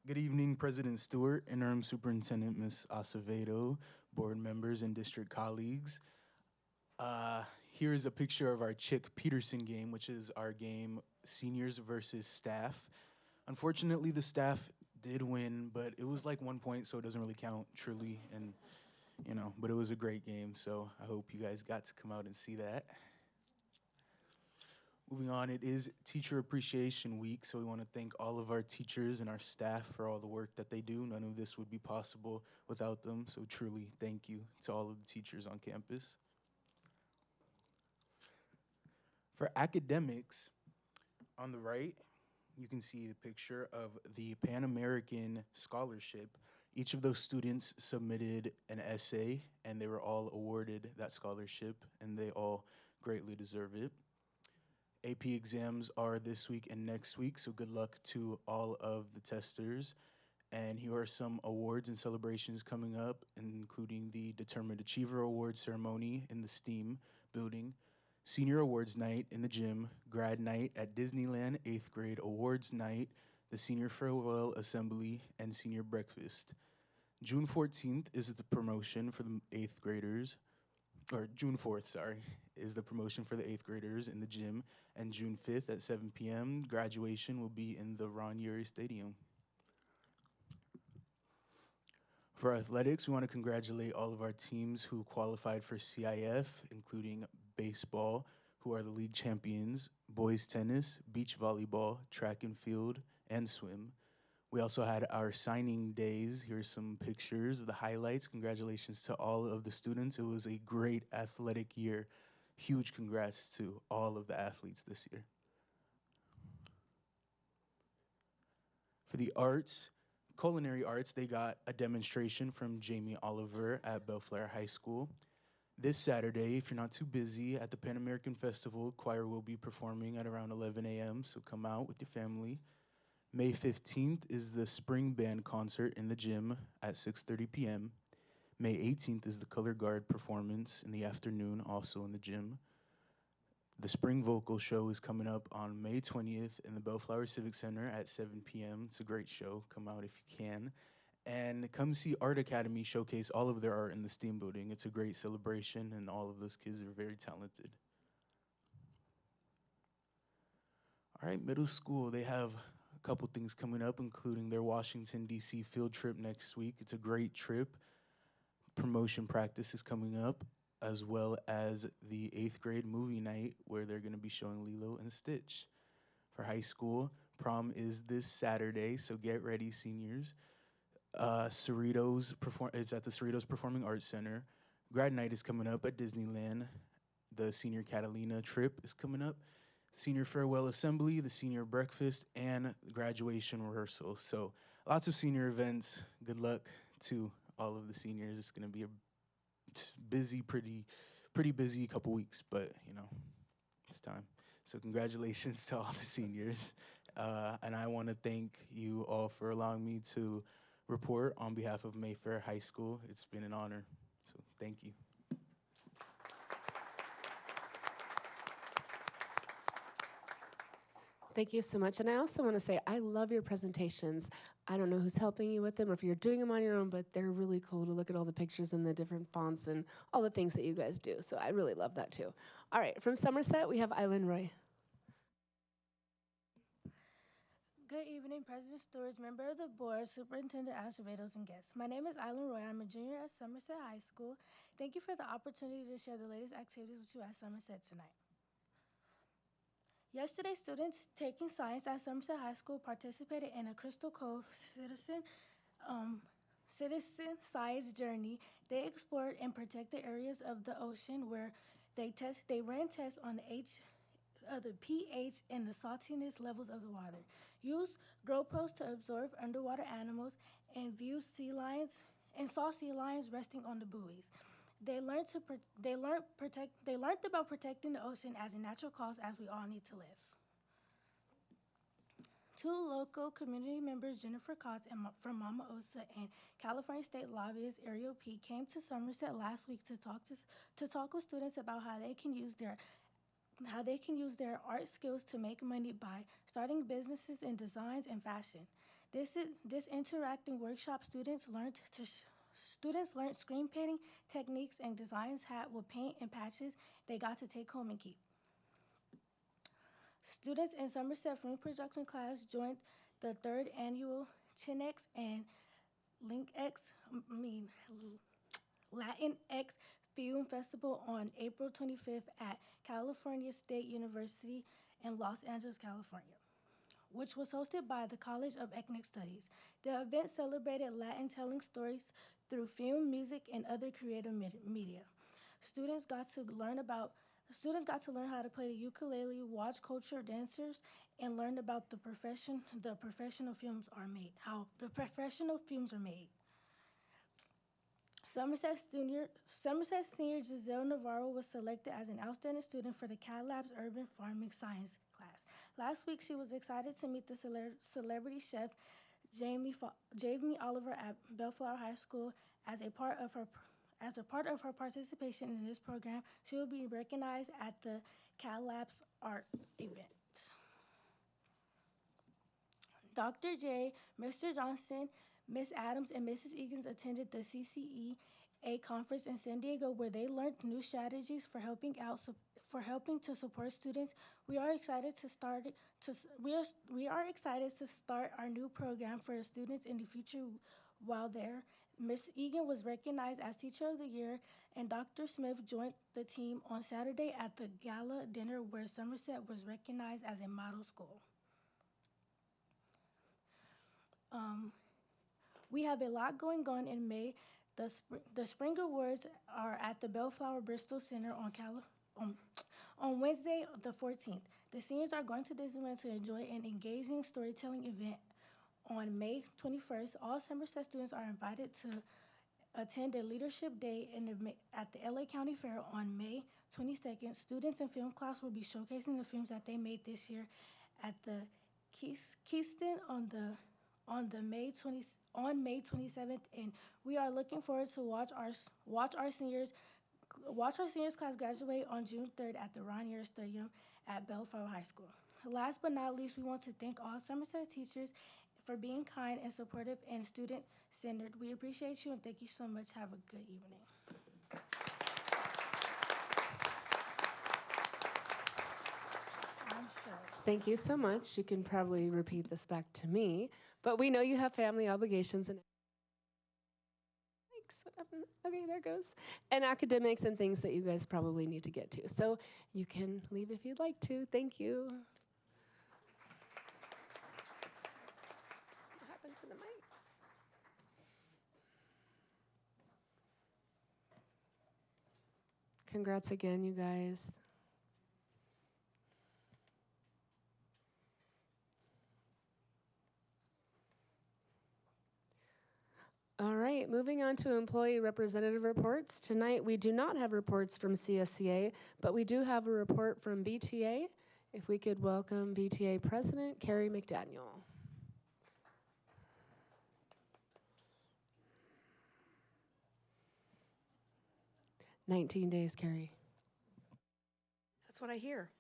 Good evening, President Stewart, Interim Superintendent Ms. Acevedo, board members and district colleagues. Here is a picture of our Chick Peterson game, which is our game seniors versus staff. Unfortunately, the staff did win, but it was like 1 point, so it doesn't really count truly. And but it was a great game, so I hope you guys got to come out and see that. Moving on, it is Teacher Appreciation Week, so we want to thank all of our teachers and our staff for all the work that they do. None of this would be possible without them, so truly thank you to all of the teachers on campus. For academics, on the right, you can see the picture of the Pan American Scholarship. Each of those students submitted an essay, and they were all awarded that scholarship, and they all greatly deserve it. AP exams are this week and next week, so good luck to all of the testers. And here are some awards and celebrations coming up, including the Determined Achiever Award ceremony in the STEAM building, Senior Awards Night in the gym, Grad Night at Disneyland, 8th grade Awards Night, the Senior Farewell Assembly, and Senior Breakfast. June 14th is the promotion for the 8th graders, or June 4th, sorry, is the promotion for the 8th graders in the gym, and June 5th at 7 p.m., graduation will be in the Ron Urey Stadium. For athletics, we want to congratulate all of our teams who qualified for CIF, including baseball, who are the league champions, boys tennis, beach volleyball, track and field, and swim. We also had our signing days. Here's some pictures of the highlights. Congratulations to all of the students. It was a great athletic year. Huge congrats to all of the athletes this year. For the arts, culinary arts, they got a demonstration from Jamie Oliver at Bellflower High School. This Saturday, if you're not too busy, at the Pan American Festival, choir will be performing at around 11 a.m., so come out with your family. May 15th is the Spring Band concert in the gym at 6:30 p.m. May 18th is the Color Guard performance in the afternoon, also in the gym. The Spring Vocal Show is coming up on May 20th in the Bellflower Civic Center at 7 p.m. It's a great show. Come out if you can. And come see Art Academy showcase all of their art in the STEAM building. It's a great celebration, and all of those kids are very talented. All right, middle school, they have a couple things coming up, including their Washington, D.C. field trip next week. It's a great trip. Promotion practice is coming up, as well as the 8th grade movie night where they're going to be showing Lilo and Stitch. For high school, prom is this Saturday, so get ready, seniors. It's at the Cerritos Performing Arts Center. Grad night is coming up at Disneyland. The Senior Catalina trip is coming up. Senior farewell assembly, the senior breakfast, and graduation rehearsal. So lots of senior events. Good luck to all of the seniors. It's going to be a busy, pretty busy couple weeks, but you know, it's time. So congratulations to all the seniors. And I want to thank you all for allowing me to report on behalf of Mayfair High School. It's been an honor. So thank you. Thank you so much. And I also want to say, I love your presentations. I don't know who's helping you with them or if you're doing them on your own, but they're really cool to look at all the pictures and the different fonts and all the things that you guys do. So I really love that too. All right, from Somerset, we have Island Roy. Good evening, President Stewards, member of the board, Superintendent Acevedos, and guests. My name is Island Roy. I'm a junior at Somerset High School. Thank you for the opportunity to share the latest activities with you at Somerset tonight. Yesterday, students taking science at Somerset High School participated in a Crystal Cove citizen science journey. They explored and protected areas of the ocean where they ran tests on the pH and the saltiness levels of the water. Used GoPros to observe underwater animals and saw sea lions resting on the buoys. They learned about protecting the ocean as a natural cause as we all need to live. Two local community members, Jennifer Cox from Mama Osa and California State lobbyist Ariel P., came to Somerset last week to talk with students about how they can use their art skills to make money by starting businesses in designs and fashion. This interacting workshop, students learned screen painting techniques and designs with paint and patches they got to take home and keep. Students in Somerset film production class joined the 3rd annual Chinex and Latinx Film Festival on April 25th at California State University in Los Angeles, California, which was hosted by the College of Ethnic Studies. The event celebrated Latin telling stories through film, music, and other creative media. Students got to learn how to play the ukulele, watch cultural dancers, and learn about how professional films are made. Somerset senior Giselle Navarro was selected as an outstanding student for the Cat Lab's Urban Farming Science class. Last week, she was excited to meet the celebrity chef Jamie Oliver at Bellflower High School. As a part of her participation in this program, she will be recognized at the Cat Lab's art event. Dr. J, Mr. Johnson, Ms. Adams, and Mrs. Egan's attended the CCEA conference in San Diego, where they learned new strategies for helping to support students. We are excited to start our new program for the students in the future. While there, Ms. Egan was recognized as Teacher of the Year, and Dr. Smith joined the team on Saturday at the gala dinner, where Somerset was recognized as a model school. We have a lot going on in May. The Spring Awards are at the Bellflower Bristol Center on Wednesday, the 14th. The seniors are going to Disneyland to enjoy an engaging storytelling event on May 21st. All Somerset students are invited to attend a leadership day at the LA County Fair on May 22nd. Students in film class will be showcasing the films that they made this year at the Keystone on May 27th, and we are looking forward to watch our seniors class graduate on June 3rd at the Ronier Stadium at Bellflower High School. Last but not least, we want to thank all Somerset teachers for being kind and supportive and student-centered. We appreciate you and thank you so much. Have a good evening. I'm stressed. Thank you so much. You can probably repeat this back to me, but we know you have family obligations and what happened? Okay, there goes. And academics and things that you guys probably need to get to. So you can leave if you'd like to. Thank you. What happened to the mics? Congrats again, you guys. All right, moving on to employee representative reports. Tonight, we do not have reports from CSCA, but we do have a report from BTA. If we could welcome BTA President Carrie McDaniel. "19 days, Carrie." That's what I hear.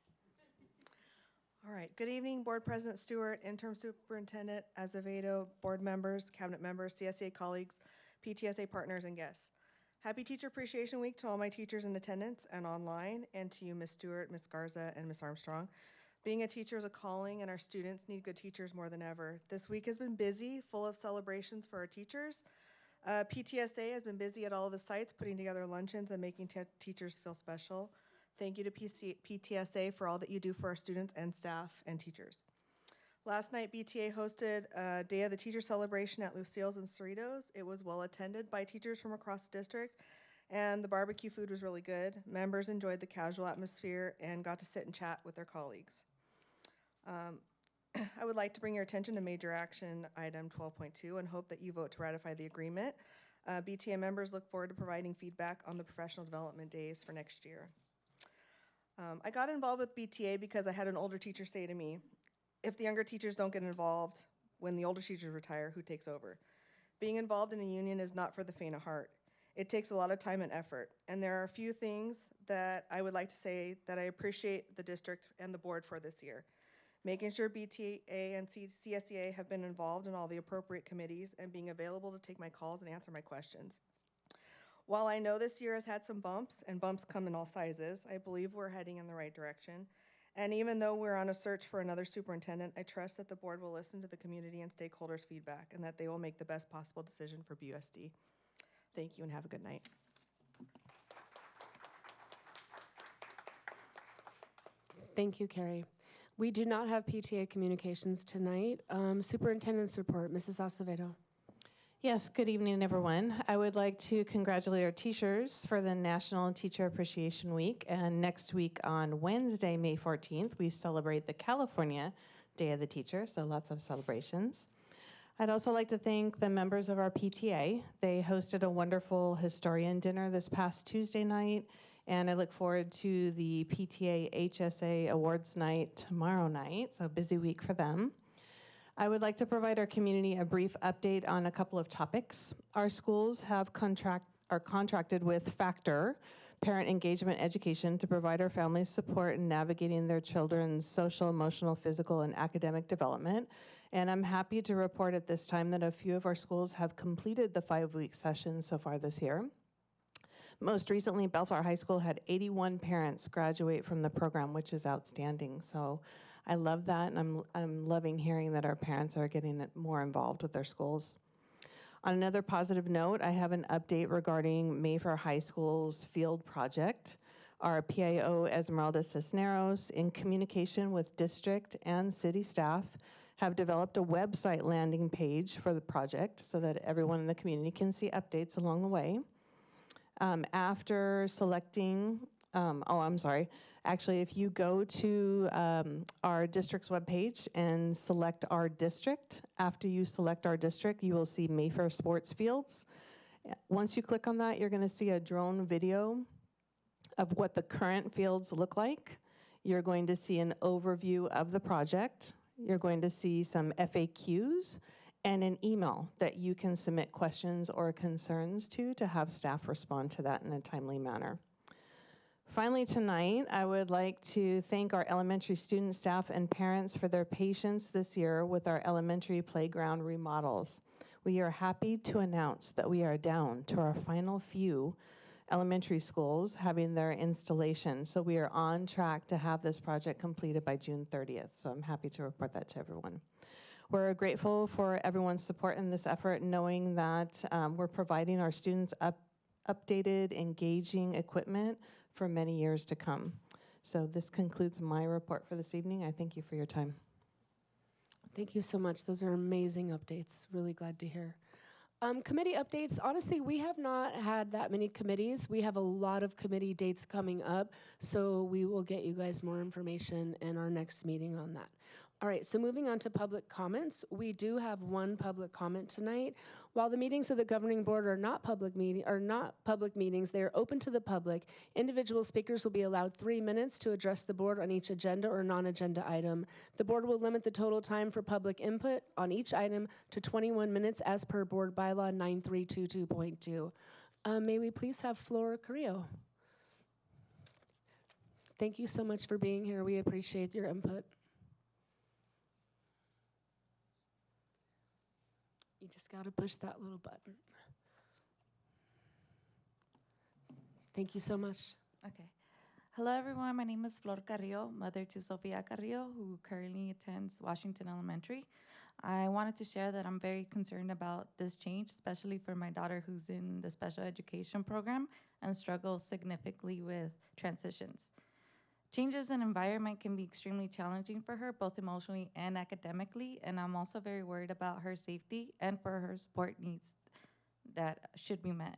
All right. Good evening, Board President Stewart, Interim Superintendent Azevedo, board members, cabinet members, CSCA colleagues, PTSA partners, and guests. Happy Teacher Appreciation Week to all my teachers in attendance and online, and to you, Ms. Stewart, Ms. Garza, and Ms. Armstrong. Being a teacher is a calling, and our students need good teachers more than ever. This week has been busy, full of celebrations for our teachers. PTSA has been busy at all of the sites, putting together luncheons and making teachers feel special. Thank you to PTSA for all that you do for our students and staff and teachers. Last night, BTA hosted a Day of the Teacher celebration at Lucille's and Cerritos. It was well attended by teachers from across the district, and the barbecue food was really good. Members enjoyed the casual atmosphere and got to sit and chat with their colleagues. I would like to bring your attention to major action item 12.2 and hope that you vote to ratify the agreement. BTA members look forward to providing feedback on the professional development days for next year. I got involved with BTA because I had an older teacher say to me, if the younger teachers don't get involved when the older teachers retire, who takes over? Being involved in a union is not for the faint of heart. It takes a lot of time and effort, and there are a few things that I would like to say that I appreciate the district and the board for this year. Making sure BTA and CSCA have been involved in all the appropriate committees and being available to take my calls and answer my questions. While I know this year has had some bumps, and bumps come in all sizes, I believe we're heading in the right direction. And even though we're on a search for another superintendent, I trust that the board will listen to the community and stakeholders' feedback and that they will make the best possible decision for BUSD. Thank you and have a good night. Thank you, Carrie. We do not have PTA communications tonight. Superintendent's report, Mrs. Acevedo. Yes, good evening, everyone. I would like to congratulate our teachers for the National Teacher Appreciation Week. And next week on Wednesday, May 14th, we celebrate the California Day of the Teacher, so lots of celebrations. I'd also like to thank the members of our PTA. They hosted a wonderful historian dinner this past Tuesday night, and I look forward to the PTA HSA Awards night tomorrow night, so busy week for them. I would like to provide our community a brief update on a couple of topics. Our schools are contracted with Factor, Parent Engagement Education, to provide our families support in navigating their children's social, emotional, physical, and academic development. And I'm happy to report at this time that a few of our schools have completed the 5-week session so far this year. Most recently, Bellflower High School had 81 parents graduate from the program, which is outstanding. So I love that, and I'm loving hearing that our parents are getting more involved with their schools. On another positive note, I have an update regarding Mayfair High School's field project. Our PIO, Esmeralda Cisneros, in communication with district and city staff, have developed a website landing page for the project so that everyone in the community can see updates along the way. After selecting, actually, if you go to our district's webpage and select our district, after you select our district, you will see Mayfair Sports Fields. Once you click on that, you're going to see a drone video of what the current fields look like. You're going to see an overview of the project. You're going to see some FAQs and an email that you can submit questions or concerns to have staff respond to that in a timely manner. Finally, tonight, I would like to thank our elementary student staff and parents for their patience this year with our elementary playground remodels. We are happy to announce that we are down to our final few elementary schools having their installation. So we are on track to have this project completed by June 30th. So I'm happy to report that to everyone. We're grateful for everyone's support in this effort, knowing that we're providing our students updated, engaging equipment for many years to come. So this concludes my report for this evening. I thank you for your time. Thank you so much. Those are amazing updates. Really glad to hear. Committee updates. Honestly, we have not had that many committees. We have a lot of committee dates coming up, so we will get you guys more information in our next meeting on that. All right, so moving on to public comments. We do have one public comment tonight. While the meetings of the governing board are not public meetings, they are open to the public. Individual speakers will be allowed 3 minutes to address the board on each agenda or non-agenda item. The board will limit the total time for public input on each item to 21 minutes as per board bylaw 9322.2. May we please have Flor Carrillo? Thank you so much for being here. We appreciate your input. You just got to push that little button. Thank you so much. Okay. Hello, everyone. My name is Flor Carrillo, mother to Sofia Carrillo, who currently attends Washington Elementary. I wanted to share that I'm very concerned about this change, especially for my daughter who's in the special education program and struggles significantly with transitions. Changes in environment can be extremely challenging for her, both emotionally and academically, and I'm also very worried about her safety and for her support needs that should be met.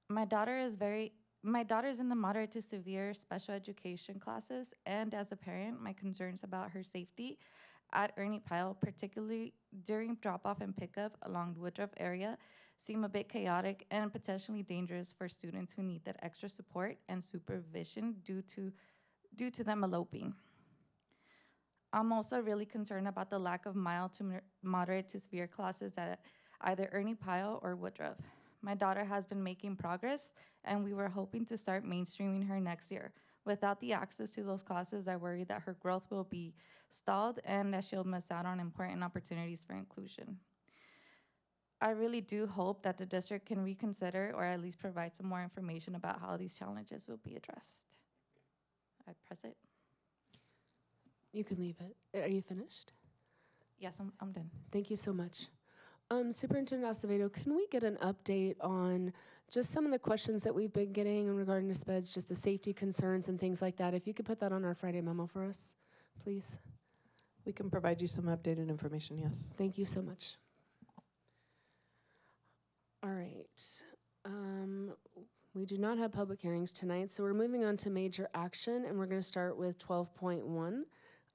My daughter is in the moderate to severe special education classes, and as a parent, my concerns about her safety at Ernie Pyle, particularly during drop-off and pickup along the Woodruff area, seem a bit chaotic and potentially dangerous for students who need that extra support and supervision due to them eloping. I'm also really concerned about the lack of mild to moderate to severe classes at either Ernie Pyle or Woodruff. My daughter has been making progress, and we were hoping to start mainstreaming her next year. Without the access to those classes, I worry that her growth will be stalled and that she'll miss out on important opportunities for inclusion. I really do hope that the district can reconsider or at least provide some more information about how these challenges will be addressed. I press it. You can leave it. Are you finished? Yes, I'm done. Thank you so much. Superintendent Acevedo, can we get an update on just some of the questions that we've been getting in regarding to SPEDS, just the safety concerns and things like that? If you could put that on our Friday memo for us, please. We can provide you some updated information, yes. Thank you so much. All right. We do not have public hearings tonight, so we're moving on to major action, and we're going to start with 12.1,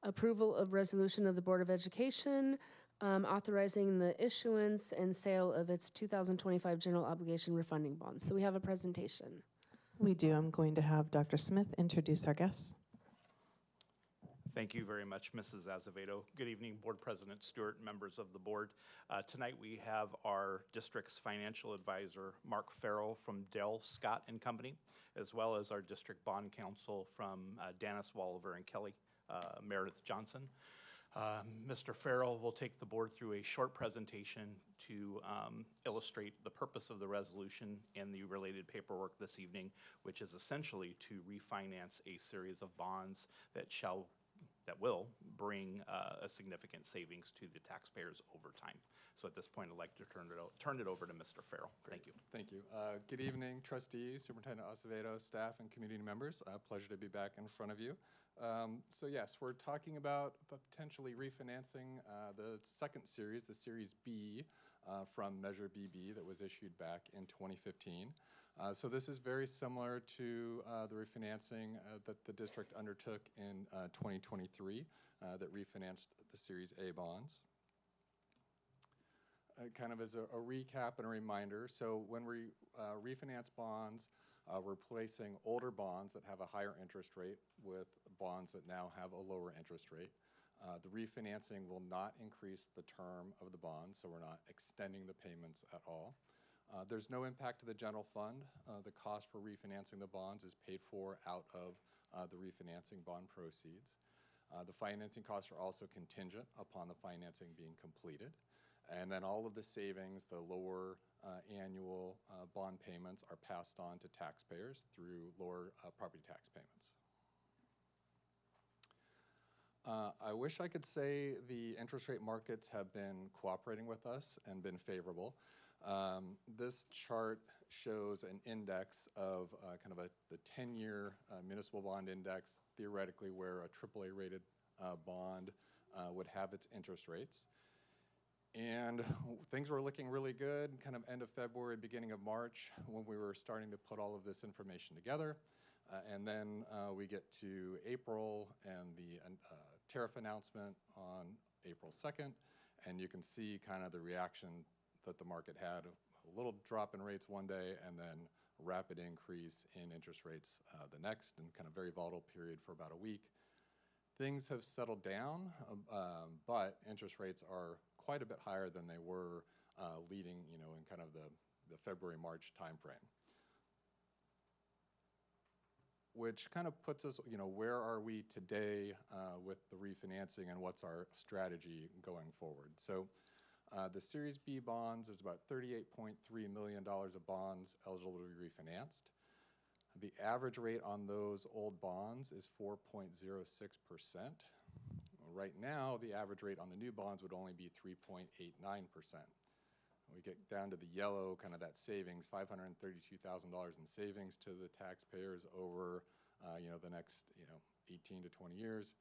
approval of resolution of the Board of Education authorizing the issuance and sale of its 2025 general obligation refunding bonds. So we have a presentation. We do. I'm going to have Dr. Smith introduce our guests. Thank you very much, Mrs. Azevedo. Good evening, Board President Stewart, members of the board. Tonight we have our district's financial advisor, Mark Farrell from Dell Scott and Company, as well as our district bond counsel from Dennis Walliver and Kelly Meredith Johnson. Mr. Farrell will take the board through a short presentation to illustrate the purpose of the resolution and the related paperwork this evening, which is essentially to refinance a series of bonds that will bring a significant savings to the taxpayers over time. So at this point, I'd like to turn it over to Mr. Farrell. Thank you. Thank you. Good evening, trustees, Superintendent Acevedo, staff, and community members. Pleasure to be back in front of you. So yes, we're talking about potentially refinancing the second series, the Series B from Measure BB that was issued back in 2015. So this is very similar to the refinancing that the district undertook in 2023 that refinanced the Series A bonds. Kind of as a recap and a reminder, so when we refinance bonds, we're replacing older bonds that have a higher interest rate with bonds that now have a lower interest rate. The refinancing will not increase the term of the bond, so we're not extending the payments at all. There's no impact to the general fund. The cost for refinancing the bonds is paid for out of the refinancing bond proceeds. The financing costs are also contingent upon the financing being completed. And then all of the savings, the lower annual bond payments, are passed on to taxpayers through lower property tax payments. I wish I could say the interest rate markets have been cooperating with us and been favorable. This chart shows an index of kind of the 10-year municipal bond index, theoretically where a AAA rated bond would have its interest rates. And things were looking really good, kind of end of February, beginning of March, when we were starting to put all of this information together. And then we get to April and the tariff announcement on April 2nd, and you can see kind of the reaction that the market had. A little drop in rates one day and then a rapid increase in interest rates the next, and kind of very volatile period for about a week. Things have settled down, but interest rates are quite a bit higher than they were leading, in kind of the February-March timeframe. Which kind of puts us, where are we today with the refinancing and what's our strategy going forward? So the Series B bonds, there's about $38.3 million of bonds eligible to be refinanced. The average rate on those old bonds is 4.06%. Right now, the average rate on the new bonds would only be 3.89%. We get down to the yellow, kind of that savings, $532,000 in savings to the taxpayers over, the next, 18 to 20 years.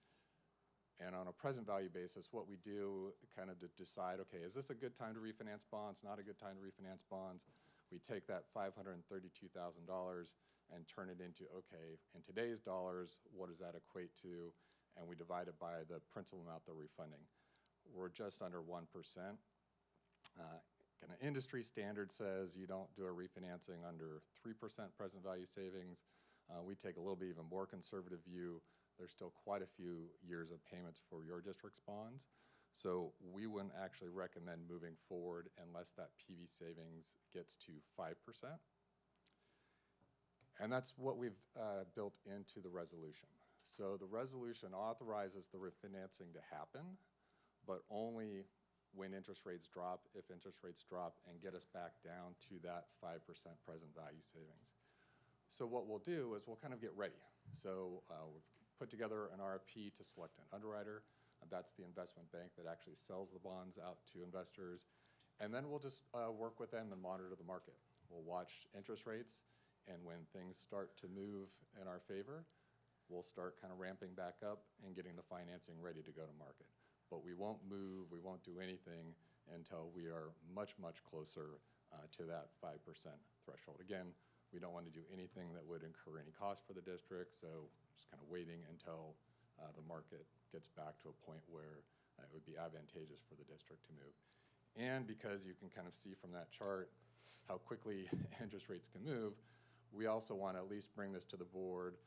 And on a present value basis, what we do kind of to decide, okay, is this a good time to refinance bonds, not a good time to refinance bonds? We take that $532,000 and turn it into, okay, in today's dollars, what does that equate to? And we divide it by the principal amount they're refunding. We're just under 1%. Kind of industry standard says you don't do a refinancing under 3% present value savings. We take a little bit even more conservative view. There's still quite a few years of payments for your district's bonds. So we wouldn't actually recommend moving forward unless that PV savings gets to 5%. And that's what we've built into the resolution. So the resolution authorizes the refinancing to happen, but only when interest rates drop, if interest rates drop, and get us back down to that 5% present value savings. So what we'll do is we'll kind of get ready. So we've put together an RFP to select an underwriter. That's the investment bank that actually sells the bonds out to investors. And then we'll just work with them and monitor the market. We'll watch interest rates, and when things start to move in our favor, we'll start kind of ramping back up and getting the financing ready to go to market. But we won't move, we won't do anything until we are much, much closer to that 5% threshold. Again, we don't want to do anything that would incur any cost for the district, so just kind of waiting until the market gets back to a point where it would be advantageous for the district to move. And because you can kind of see from that chart how quickly interest rates can move, we also want to at least bring this to the board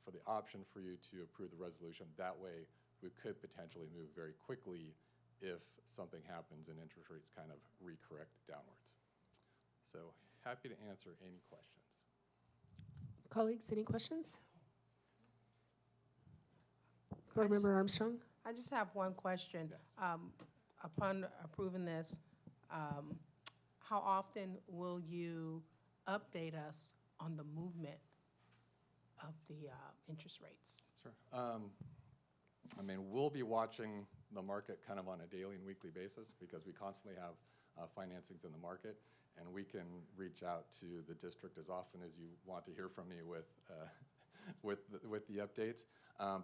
for the option for you to approve the resolution. That way, we could potentially move very quickly if something happens and interest rates kind of recorrect downwards. So happy to answer any questions. Colleagues, any questions? Board Member Armstrong? I just have one question. Yes. Upon approving this, how often will you update us on the movement of the interest rates? Sure. I mean, we'll be watching the market kind of on a daily and weekly basis because we constantly have financings in the market, and we can reach out to the district as often as you want to hear from me with the updates.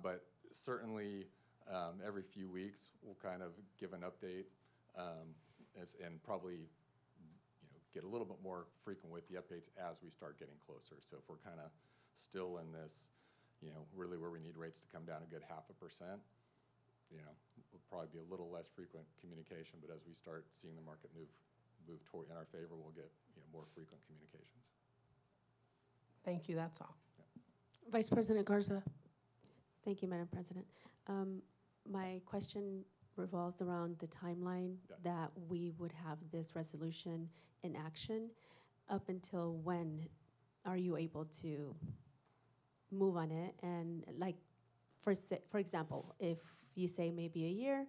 But certainly every few weeks we'll kind of give an update and probably get a little bit more frequent with the updates as we start getting closer. So if we're kind of still in this, really where we need rates to come down a good 0.5%, will probably be a little less frequent communication, but as we start seeing the market move toward in our favor, we'll get more frequent communications. Thank you, that's all. Vice President Garza. Thank you, Madam President. My question revolves around the timeline Yes. that we would have this resolution in action. Up until when are you able to move on it? And like, for example, if you say maybe a year,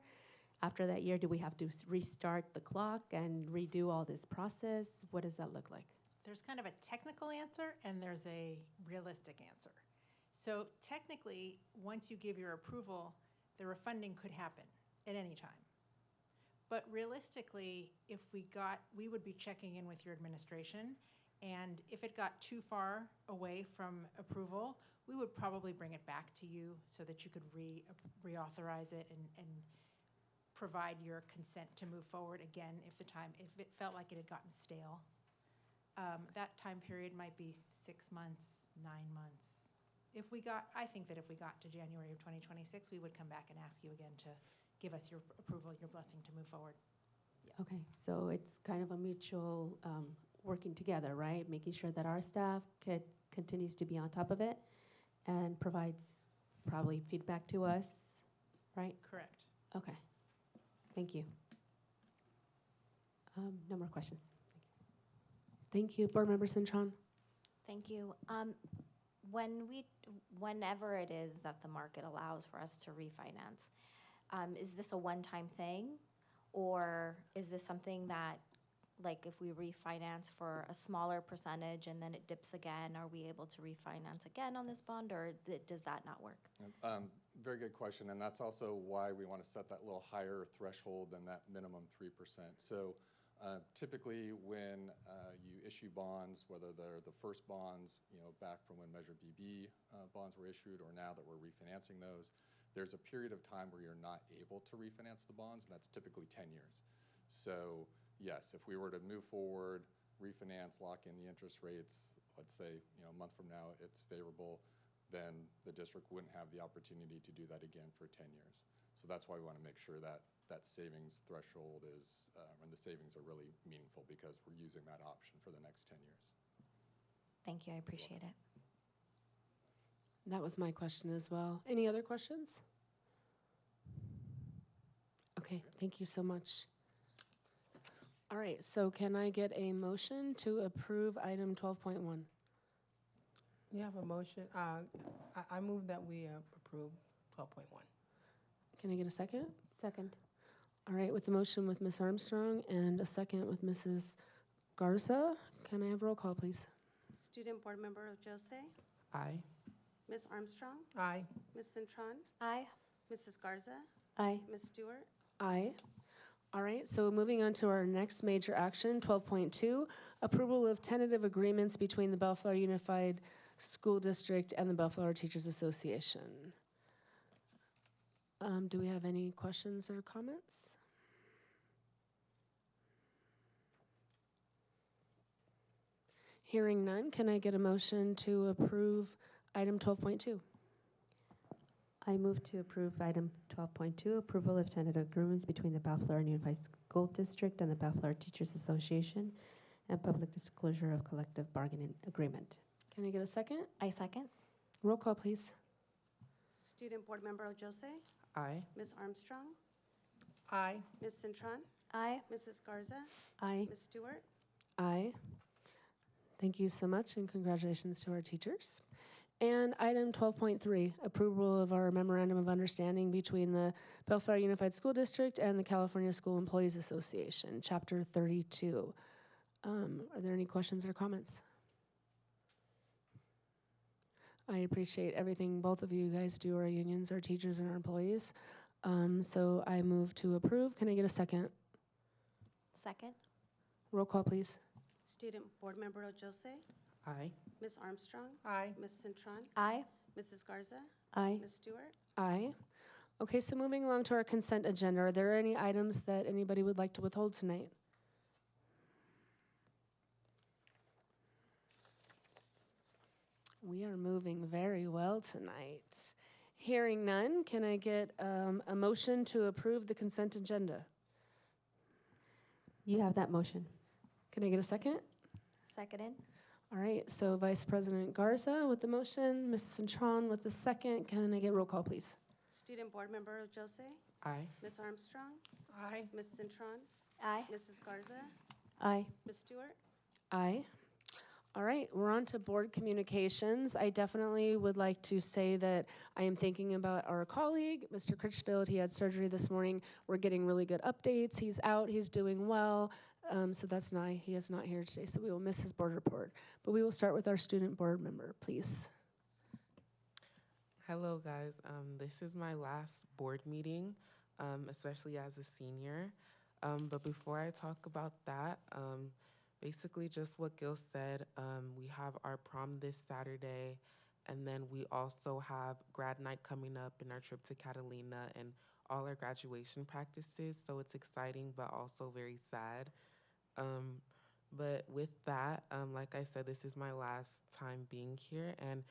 after that year, do we have to restart the clock and redo all this process? What does that look like? There's kind of a technical answer and there's a realistic answer. So technically, once you give your approval, the refunding could happen at any time. But realistically, we would be checking in with your administration, and if it got too far away from approval, we would probably bring it back to you so that you could reauthorize it and provide your consent to move forward again if it felt like it had gotten stale. That time period might be 6 months, 9 months. I think that if we got to January of 2026, we would come back and ask you again to give us your approval, your blessing to move forward. Okay, so it's kind of a mutual working together, right? Making sure that our staff continues to be on top of it and provides probably feedback to us, right? Correct. Okay, thank you. No more questions. Thank you. Board Member Cintron. Thank you. Whenever it is that the market allows for us to refinance, is this a one-time thing? Or is this something that, like if we refinance for a smaller percentage and then it dips again, are we able to refinance again on this bond, or does that not work? Very good question, and that's also why we want to set that little higher threshold than that minimum 3%. So typically when you issue bonds, whether they're the first bonds, back from when Measure BB bonds were issued, or now that we're refinancing those, there's a period of time where you're not able to refinance the bonds, and that's typically 10 years. So yes, if we were to move forward, refinance, lock in the interest rates, let's say a month from now it's favorable, then the district wouldn't have the opportunity to do that again for 10 years. So that's why we want to make sure that that savings threshold is, and the savings are really meaningful because we're using that option for the next 10 years. Thank you, I appreciate it. That was my question as well. Any other questions? Okay, thank you so much. All right, so can I get a motion to approve item 12.1? You have a motion. I move that we approve 12.1. Can I get a second? Second. All right, with the motion with Ms. Armstrong and a second with Mrs. Garza, can I have roll call, please? Student Board Member Jose, Aye. Ms. Armstrong, Aye. Ms. Cintron, Aye. Mrs. Garza, Aye. Ms. Stewart. Aye. All right, so moving on to our next major action, 12.2, approval of tentative agreements between the Bellflower Unified School District and the Bellflower Teachers Association. Do we have any questions or comments? Hearing none, can I get a motion to approve item 12.2? I move to approve item 12.2, approval of tentative agreements between the Bellflower Unified School District and the Bellflower Teachers Association and public disclosure of collective bargaining agreement. Can I get a second? I second. Roll call, please. Student Board Member Jose, Aye. Ms. Armstrong, Aye. Ms. Cintron, Aye. Mrs. Garza, Aye. Ms. Stewart. Aye. Thank you so much, and congratulations to our teachers. And item 12.3, approval of our memorandum of understanding between the Bellflower Unified School District and the California School Employees Association, Chapter 32. Are there any questions or comments? I appreciate everything both of you guys do, our unions, our teachers, and our employees. So I move to approve. Can I get a second? Second. Roll call, please. Student Board Member Jose, Aye. Ms. Armstrong, Aye. Ms. Cintron, Aye. Mrs. Garza, Aye. Ms. Stewart. Aye. Okay, so moving along to our consent agenda, are there any items that anybody would like to withhold tonight? We are moving very well tonight. Hearing none, can I get a motion to approve the consent agenda? You have that motion. Can I get a second? Seconded. All right, so Vice President Garza with the motion, Mrs. Cintron with the second. Can I get roll call, please? Student Board Member Jose? Aye. Ms. Armstrong? Aye. Ms. Cintron? Aye. Mrs. Garza? Aye. Ms. Stewart? Aye. All right, we're on to board communications. I definitely would like to say that I am thinking about our colleague, Mr. Critchfield. He had surgery this morning. We're getting really good updates. He's out, he's doing well. So that's nice. He is not here today, so we will miss his board report. But we will start with our student board member, please. Hello, guys. This is my last board meeting, especially as a senior. But before I talk about that, basically just what Gil said, we have our prom this Saturday, and then we also have grad night coming up and our trip to Catalina and all our graduation practices. So it's exciting, but also very sad. But with that, like I said, this is my last time being here, and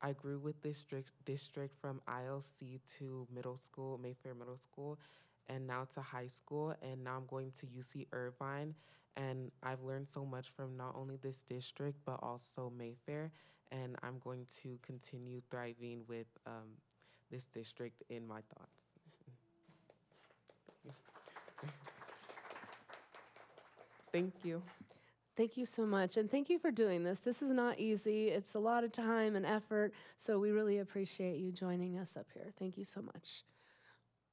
I grew with this district from ILC to middle school, Mayfair Middle School, and now to high school, and now I'm going to UC Irvine, and I've learned so much from not only this district, but also Mayfair, and I'm going to continue thriving with this district in my thoughts. Thank you. Thank you so much, and thank you for doing this. This is not easy. It's a lot of time and effort, so we really appreciate you joining us up here. Thank you so much.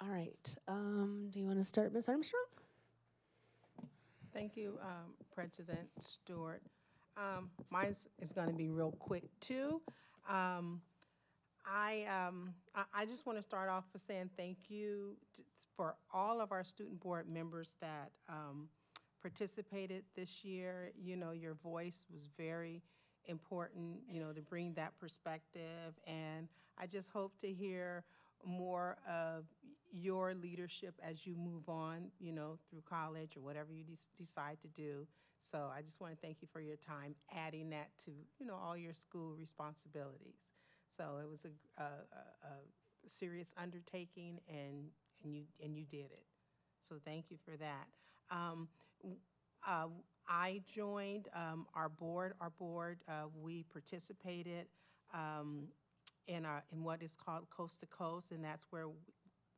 All right, do you want to start, Ms. Armstrong? Thank you, President Stewart. Mine is going to be real quick, too. I just want to start off with saying thank you for all of our student board members that participated this year. You know, your voice was very important, you know, to bring that perspective. And I just hope to hear more of your leadership as you move on, you know, through college or whatever you decide to do. So I just want to thank you for your time adding that to, you know, all your school responsibilities. So it was a serious undertaking, and you did it. So thank you for that. I joined our board. We participated in what is called Coast to Coast, and that's where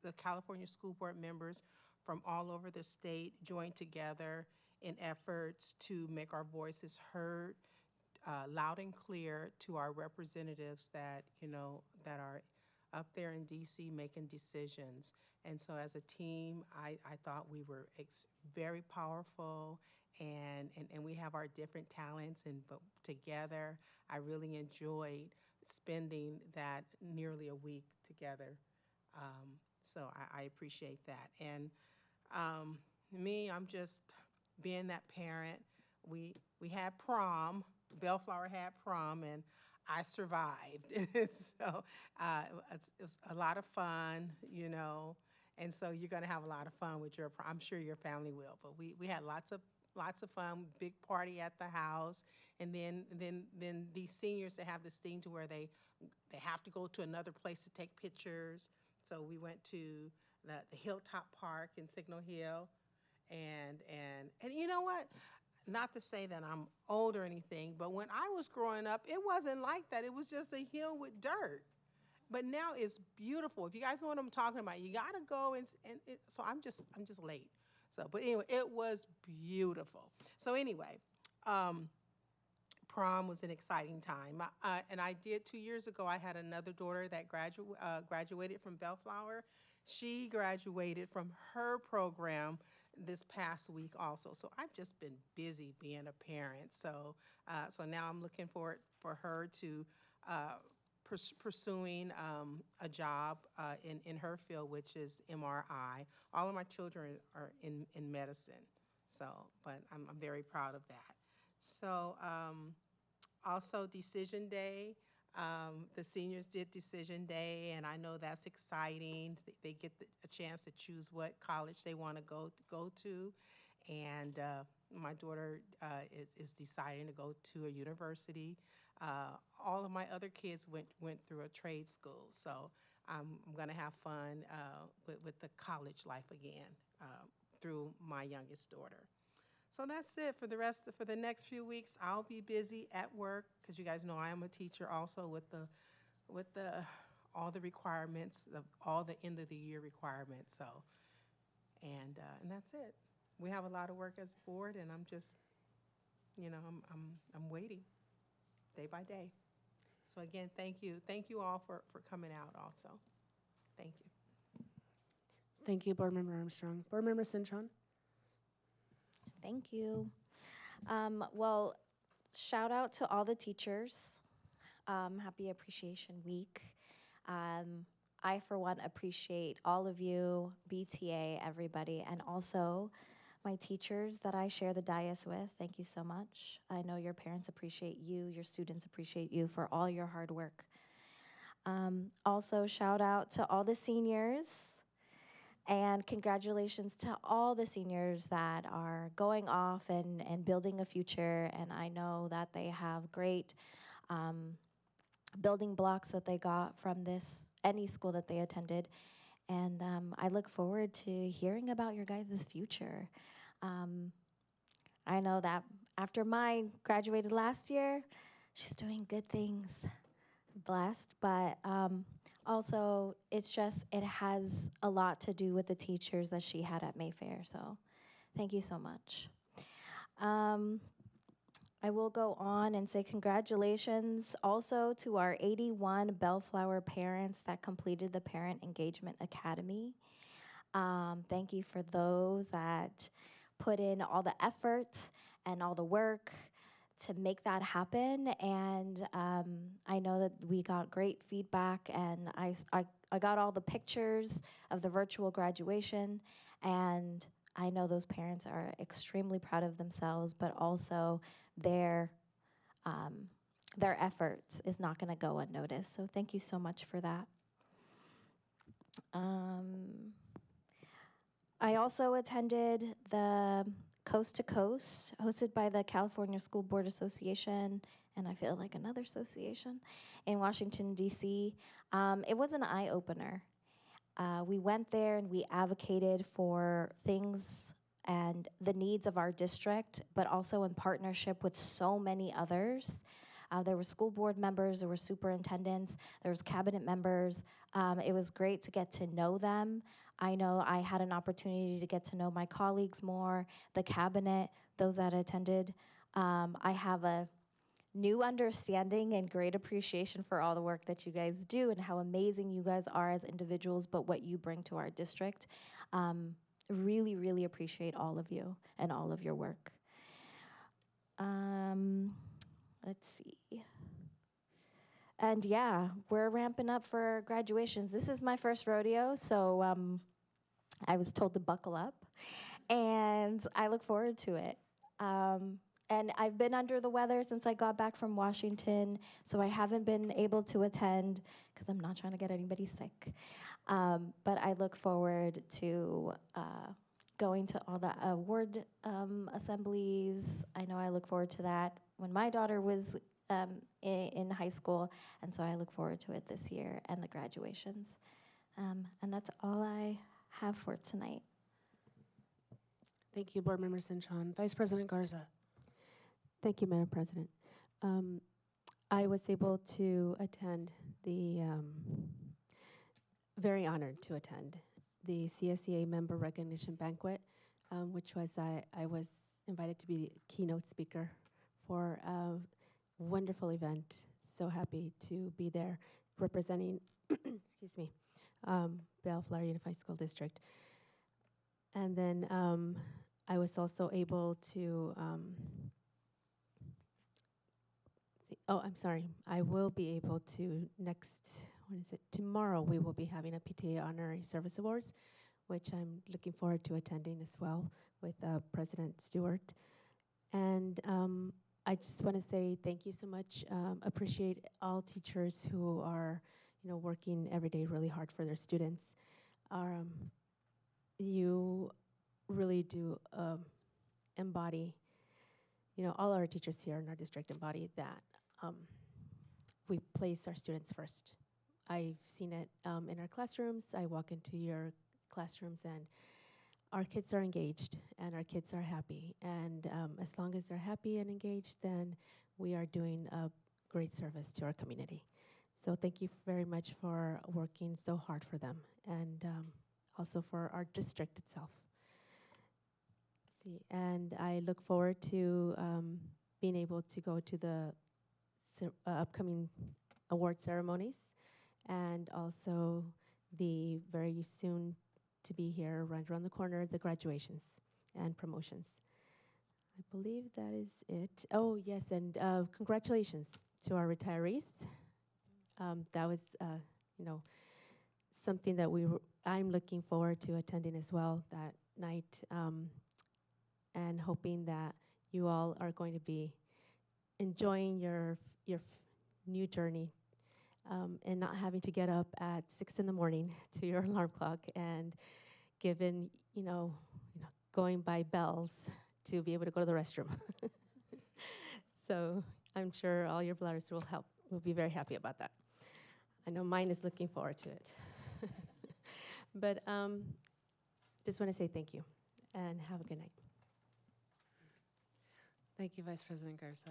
the California School Board members from all over the state joined together in efforts to make our voices heard loud and clear to our representatives that, you know, that are up there in DC making decisions. And so as a team, I thought we were very powerful, and we have our different talents, but together I really enjoyed spending that nearly a week together. So I appreciate that. And me, I'm just being that parent. We had prom, Bellflower had prom, and I survived. So it was a lot of fun, you know. And so you're going to have a lot of fun with your prom. I'm sure your family will. But we had lots of fun, big party at the house. And then these seniors, they have this thing to where they have to go to another place to take pictures. So we went to the Hilltop Park in Signal Hill. And you know what? Not to say that I'm old or anything, but when I was growing up, it wasn't like that. It was just a hill with dirt. But now it's beautiful. If you guys know what I'm talking about, you got to go so I'm just late. So, but anyway, it was beautiful. So anyway, prom was an exciting time. And I did 2 years ago, I had another daughter that graduated from Bellflower. She graduated from her program this past week also. So I've just been busy being a parent. So now I'm looking forward for her to pursuing a job in her field, which is MRI. All of my children are in medicine. So, but I'm very proud of that. So also Decision Day. The seniors did Decision Day, and I know that's exciting. They get a chance to choose what college they want to go to. And my daughter is deciding to go to a university. All of my other kids went through a trade school, so I'm going to have fun with the college life again through my youngest daughter. So that's it for the next few weeks. I'll be busy at work because you guys know I am a teacher also with the all the requirements, all the end of the year requirements. So, and that's it. We have a lot of work as a board, and I'm just, I'm waiting day by day. So again, thank you all for coming out. Also, thank you. Thank you, Board Member Armstrong. Board Member Cintron. Thank you. Well, shout out to all the teachers. Happy Appreciation Week. I, for one, appreciate all of you, BTA, everybody, and also my teachers that I share the dais with. Thank you so much. I know your parents appreciate you, your students appreciate you for all your hard work. Also, shout out to all the seniors, and congratulations to all the seniors that are going off and building a future. And I know that they have great building blocks that they got from any school that they attended. And I look forward to hearing about your guys' future. I know that after mine graduated last year, she's doing good things. Blessed, but also it has a lot to do with the teachers that she had at Mayfair. So thank you so much. I will go on and say congratulations also to our 81 Bellflower parents that completed the Parent Engagement Academy. Thank you for those that put in all the effort and all the work to make that happen. And I know that we got great feedback, and I got all the pictures of the virtual graduation, and I know those parents are extremely proud of themselves, but also their efforts is not going to go unnoticed. So thank you so much for that. I also attended the Coast to Coast, hosted by the California School Board Association, and I feel like another association, in Washington, D.C. It was an eye-opener. We went there and we advocated for things and the needs of our district, but also in partnership with so many others. There were school board members, there were superintendents, there was cabinet members. It was great to get to know them. I know I had an opportunity to get to know my colleagues more, the cabinet, those that attended. I have a new understanding and great appreciation for all the work that you guys do and how amazing you guys are as individuals, but what you bring to our district. Really, really appreciate all of you and all of your work. Let's see. And yeah, we're ramping up for graduations. This is my first rodeo, so I was told to buckle up, and I look forward to it. And I've been under the weather since I got back from Washington, so I haven't been able to attend because I'm not trying to get anybody sick. But I look forward to going to all the award assemblies. I know I look forward to that when my daughter was in high school, and so I look forward to it this year and the graduations. And that's all I have for tonight. Thank you, Board Member Cintron. Vice President Garza. Thank you, Madam President. I was able to attend very honored to attend the CSEA Member Recognition Banquet, which was, I was invited to be the keynote speaker for a wonderful event. So happy to be there representing, excuse me, Bellflower Unified School District. And then I was also able to, I'm sorry. I will be able to tomorrow we will be having a PTA Honorary Service Awards, which I'm looking forward to attending as well with President Stewart. And I just want to say thank you so much. Appreciate all teachers who are, working every day really hard for their students. You really do embody, all our teachers here in our district embody that we place our students first. I've seen it in our classrooms. I walk into your classrooms and our kids are engaged and our kids are happy. And as long as they're happy and engaged, then we are doing a great service to our community. So thank you very much for working so hard for them, and also for our district itself. See, and I look forward to being able to go to the upcoming award ceremonies, and also the very soon to be here, right around the corner, the graduations and promotions. I believe that is it. Oh, yes, and congratulations to our retirees. That was, something that I'm looking forward to attending as well that night, and hoping that you all are going to be enjoying your new journey, and not having to get up at 6 in the morning to your alarm clock and given, going by bells to be able to go to the restroom. So I'm sure all your bladders will be very happy about that. I know mine is looking forward to it. But just want to say thank you and have a good night. Thank you, Vice President Garza.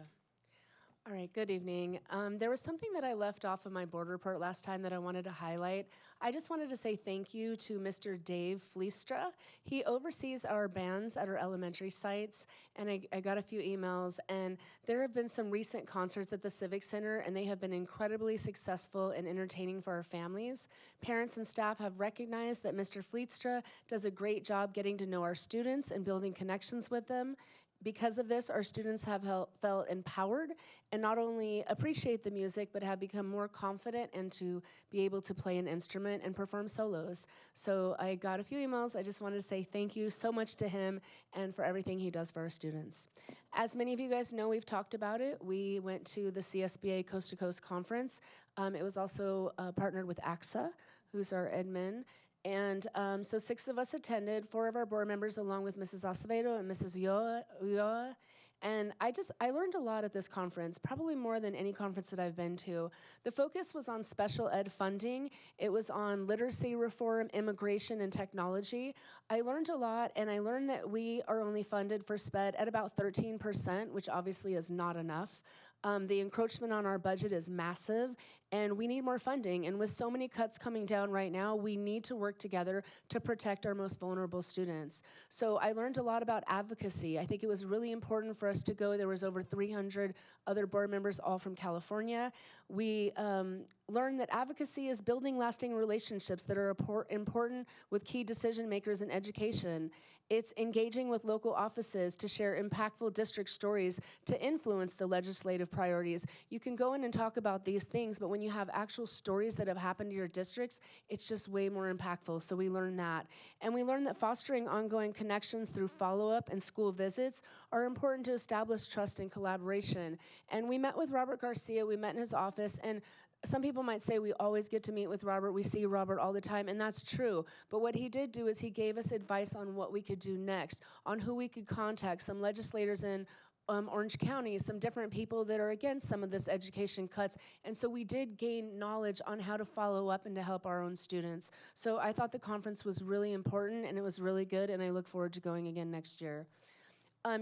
All right, good evening. There was something that I left off of my board report last time that I wanted to highlight. I just wanted to say thank you to Mr. Dave Fleistra. He oversees our bands at our elementary sites, and I got a few emails, and there have been some recent concerts at the Civic Center, and they have been incredibly successful and entertaining for our families. Parents and staff have recognized that Mr. Fleistra does a great job getting to know our students and building connections with them. Because of this, our students have felt empowered and not only appreciate the music, but have become more confident and to be able to play an instrument and perform solos. So I got a few emails. I just wanted to say thank you so much to him and for everything he does for our students. As many of you guys know, we've talked about it. We went to the CSBA Coast to Coast Conference. It was also partnered with AXA, who's our admin. And so 6 of us attended, 4 of our board members, along with Mrs. Acevedo and Mrs. Ulloa. And I learned a lot at this conference, probably more than any conference that I've been to. The focus was on special ed funding. It was on literacy reform, immigration, and technology. I learned a lot, and I learned that we are only funded for SPED at about 13%, which obviously is not enough. The encroachment on our budget is massive, and we need more funding. And with so many cuts coming down right now, we need to work together to protect our most vulnerable students. So I learned a lot about advocacy. I think it was really important for us to go. There was over 300 other board members, all from California. We learned that advocacy is building lasting relationships that are important with key decision makers in education. It's engaging with local offices to share impactful district stories to influence the legislative priorities. You can go in and talk about these things, but when you have actual stories that have happened to your districts, it's just way more impactful. So we learned that. And we learned that fostering ongoing connections through follow-up and school visits are important to establish trust and collaboration. And we met with Robert Garcia, we met in his office, and some people might say we always get to meet with Robert, we see Robert all the time, and that's true. But what he did do is he gave us advice on what we could do next, on who we could contact, some legislators in Orange County, some different people that are against some of this education cuts. And so we did gain knowledge on how to follow up and to help our own students. So I thought the conference was really important, and it was really good, and I look forward to going again next year.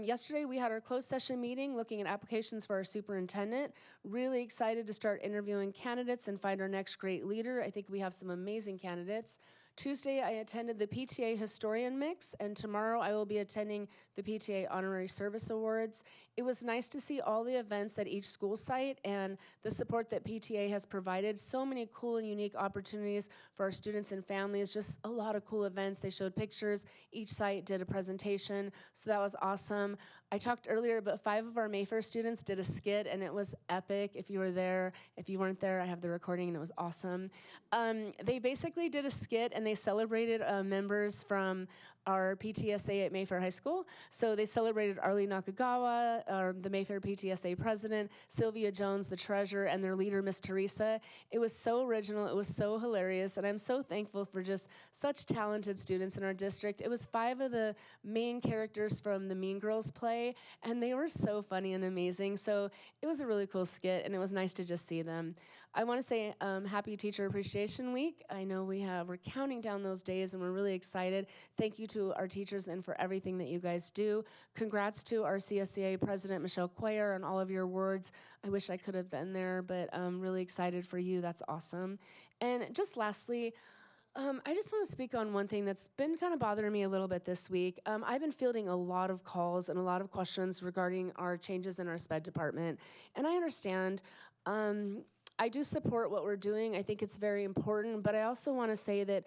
Yesterday, we had our closed session meeting looking at applications for our superintendent. Really excited to start interviewing candidates and find our next great leader. I think we have some amazing candidates. Tuesday, I attended the PTA Historian Mix, and tomorrow I will be attending the PTA Honorary Service Awards. It was nice to see all the events at each school site and the support that PTA has provided. So many cool and unique opportunities for our students and families, just a lot of cool events. They showed pictures. Each site did a presentation, so that was awesome. I talked earlier, but 5 of our Mayfair students did a skit, and it was epic. If you were there, if you weren't there, I have the recording, and it was awesome. They basically did a skit, and they celebrated members from our PTSA at Mayfair High School. So they celebrated Arlie Nakagawa, the Mayfair PTSA president, Sylvia Jones, the treasurer, and their leader, Miss Teresa. It was so original. It was so hilarious, and I'm so thankful for just such talented students in our district. It was 5 of the main characters from the Mean Girls play, and they were so funny and amazing. So it was a really cool skit, and it was nice to just see them. I want to say happy Teacher Appreciation Week. I know we're counting down those days and we're really excited. Thank you to our teachers and for everything that you guys do. Congrats to our CSCA President, Michelle Cuellar, on all of your awards. I wish I could have been there, but I'm really excited for you. That's awesome. And just lastly, I just want to speak on one thing that's been kind of bothering me a little bit this week. I've been fielding a lot of calls and a lot of questions regarding our changes in our SPED department. And I understand, I do support what we're doing. I think it's very important, but I also want to say that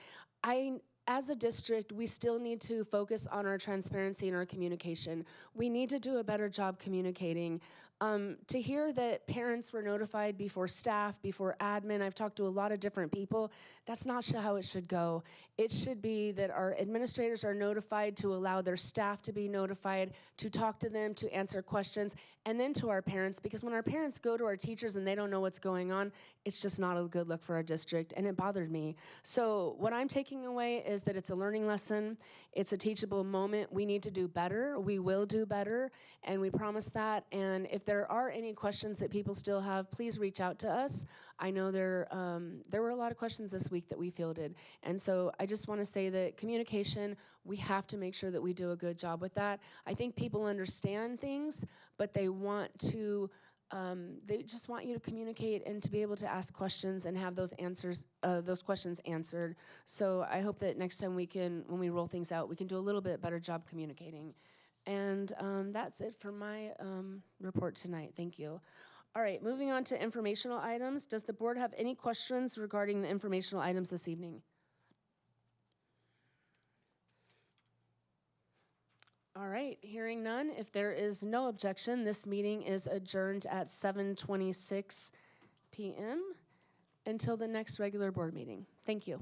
as a district, we still need to focus on our transparency and our communication. We need to do a better job communicating. To hear that parents were notified before staff, before admin, I've talked to a lot of different people, that's not how it should go. It should be that our administrators are notified, to allow their staff to be notified, to talk to them, to answer questions, and then to our parents, because when our parents go to our teachers and they don't know what's going on, it's just not a good look for our district, and it bothered me. So what I'm taking away is that it's a learning lesson, it's a teachable moment. We need to do better, we will do better, and we promise that. And if there are any questions that people still have, please reach out to us. I know there were a lot of questions this week that we fielded, and so I just want to say that communication, we have to make sure that we do a good job with that. I think people understand things, but they just want you to communicate and to be able to ask questions and have those questions answered. So I hope that next time when we roll things out, we can do a little bit better job communicating. And that's it for my report tonight. Thank you. All right, moving on to informational items. Does the board have any questions regarding the informational items this evening? All right, hearing none, if there is no objection, this meeting is adjourned at 7:26 p.m. until the next regular board meeting. Thank you.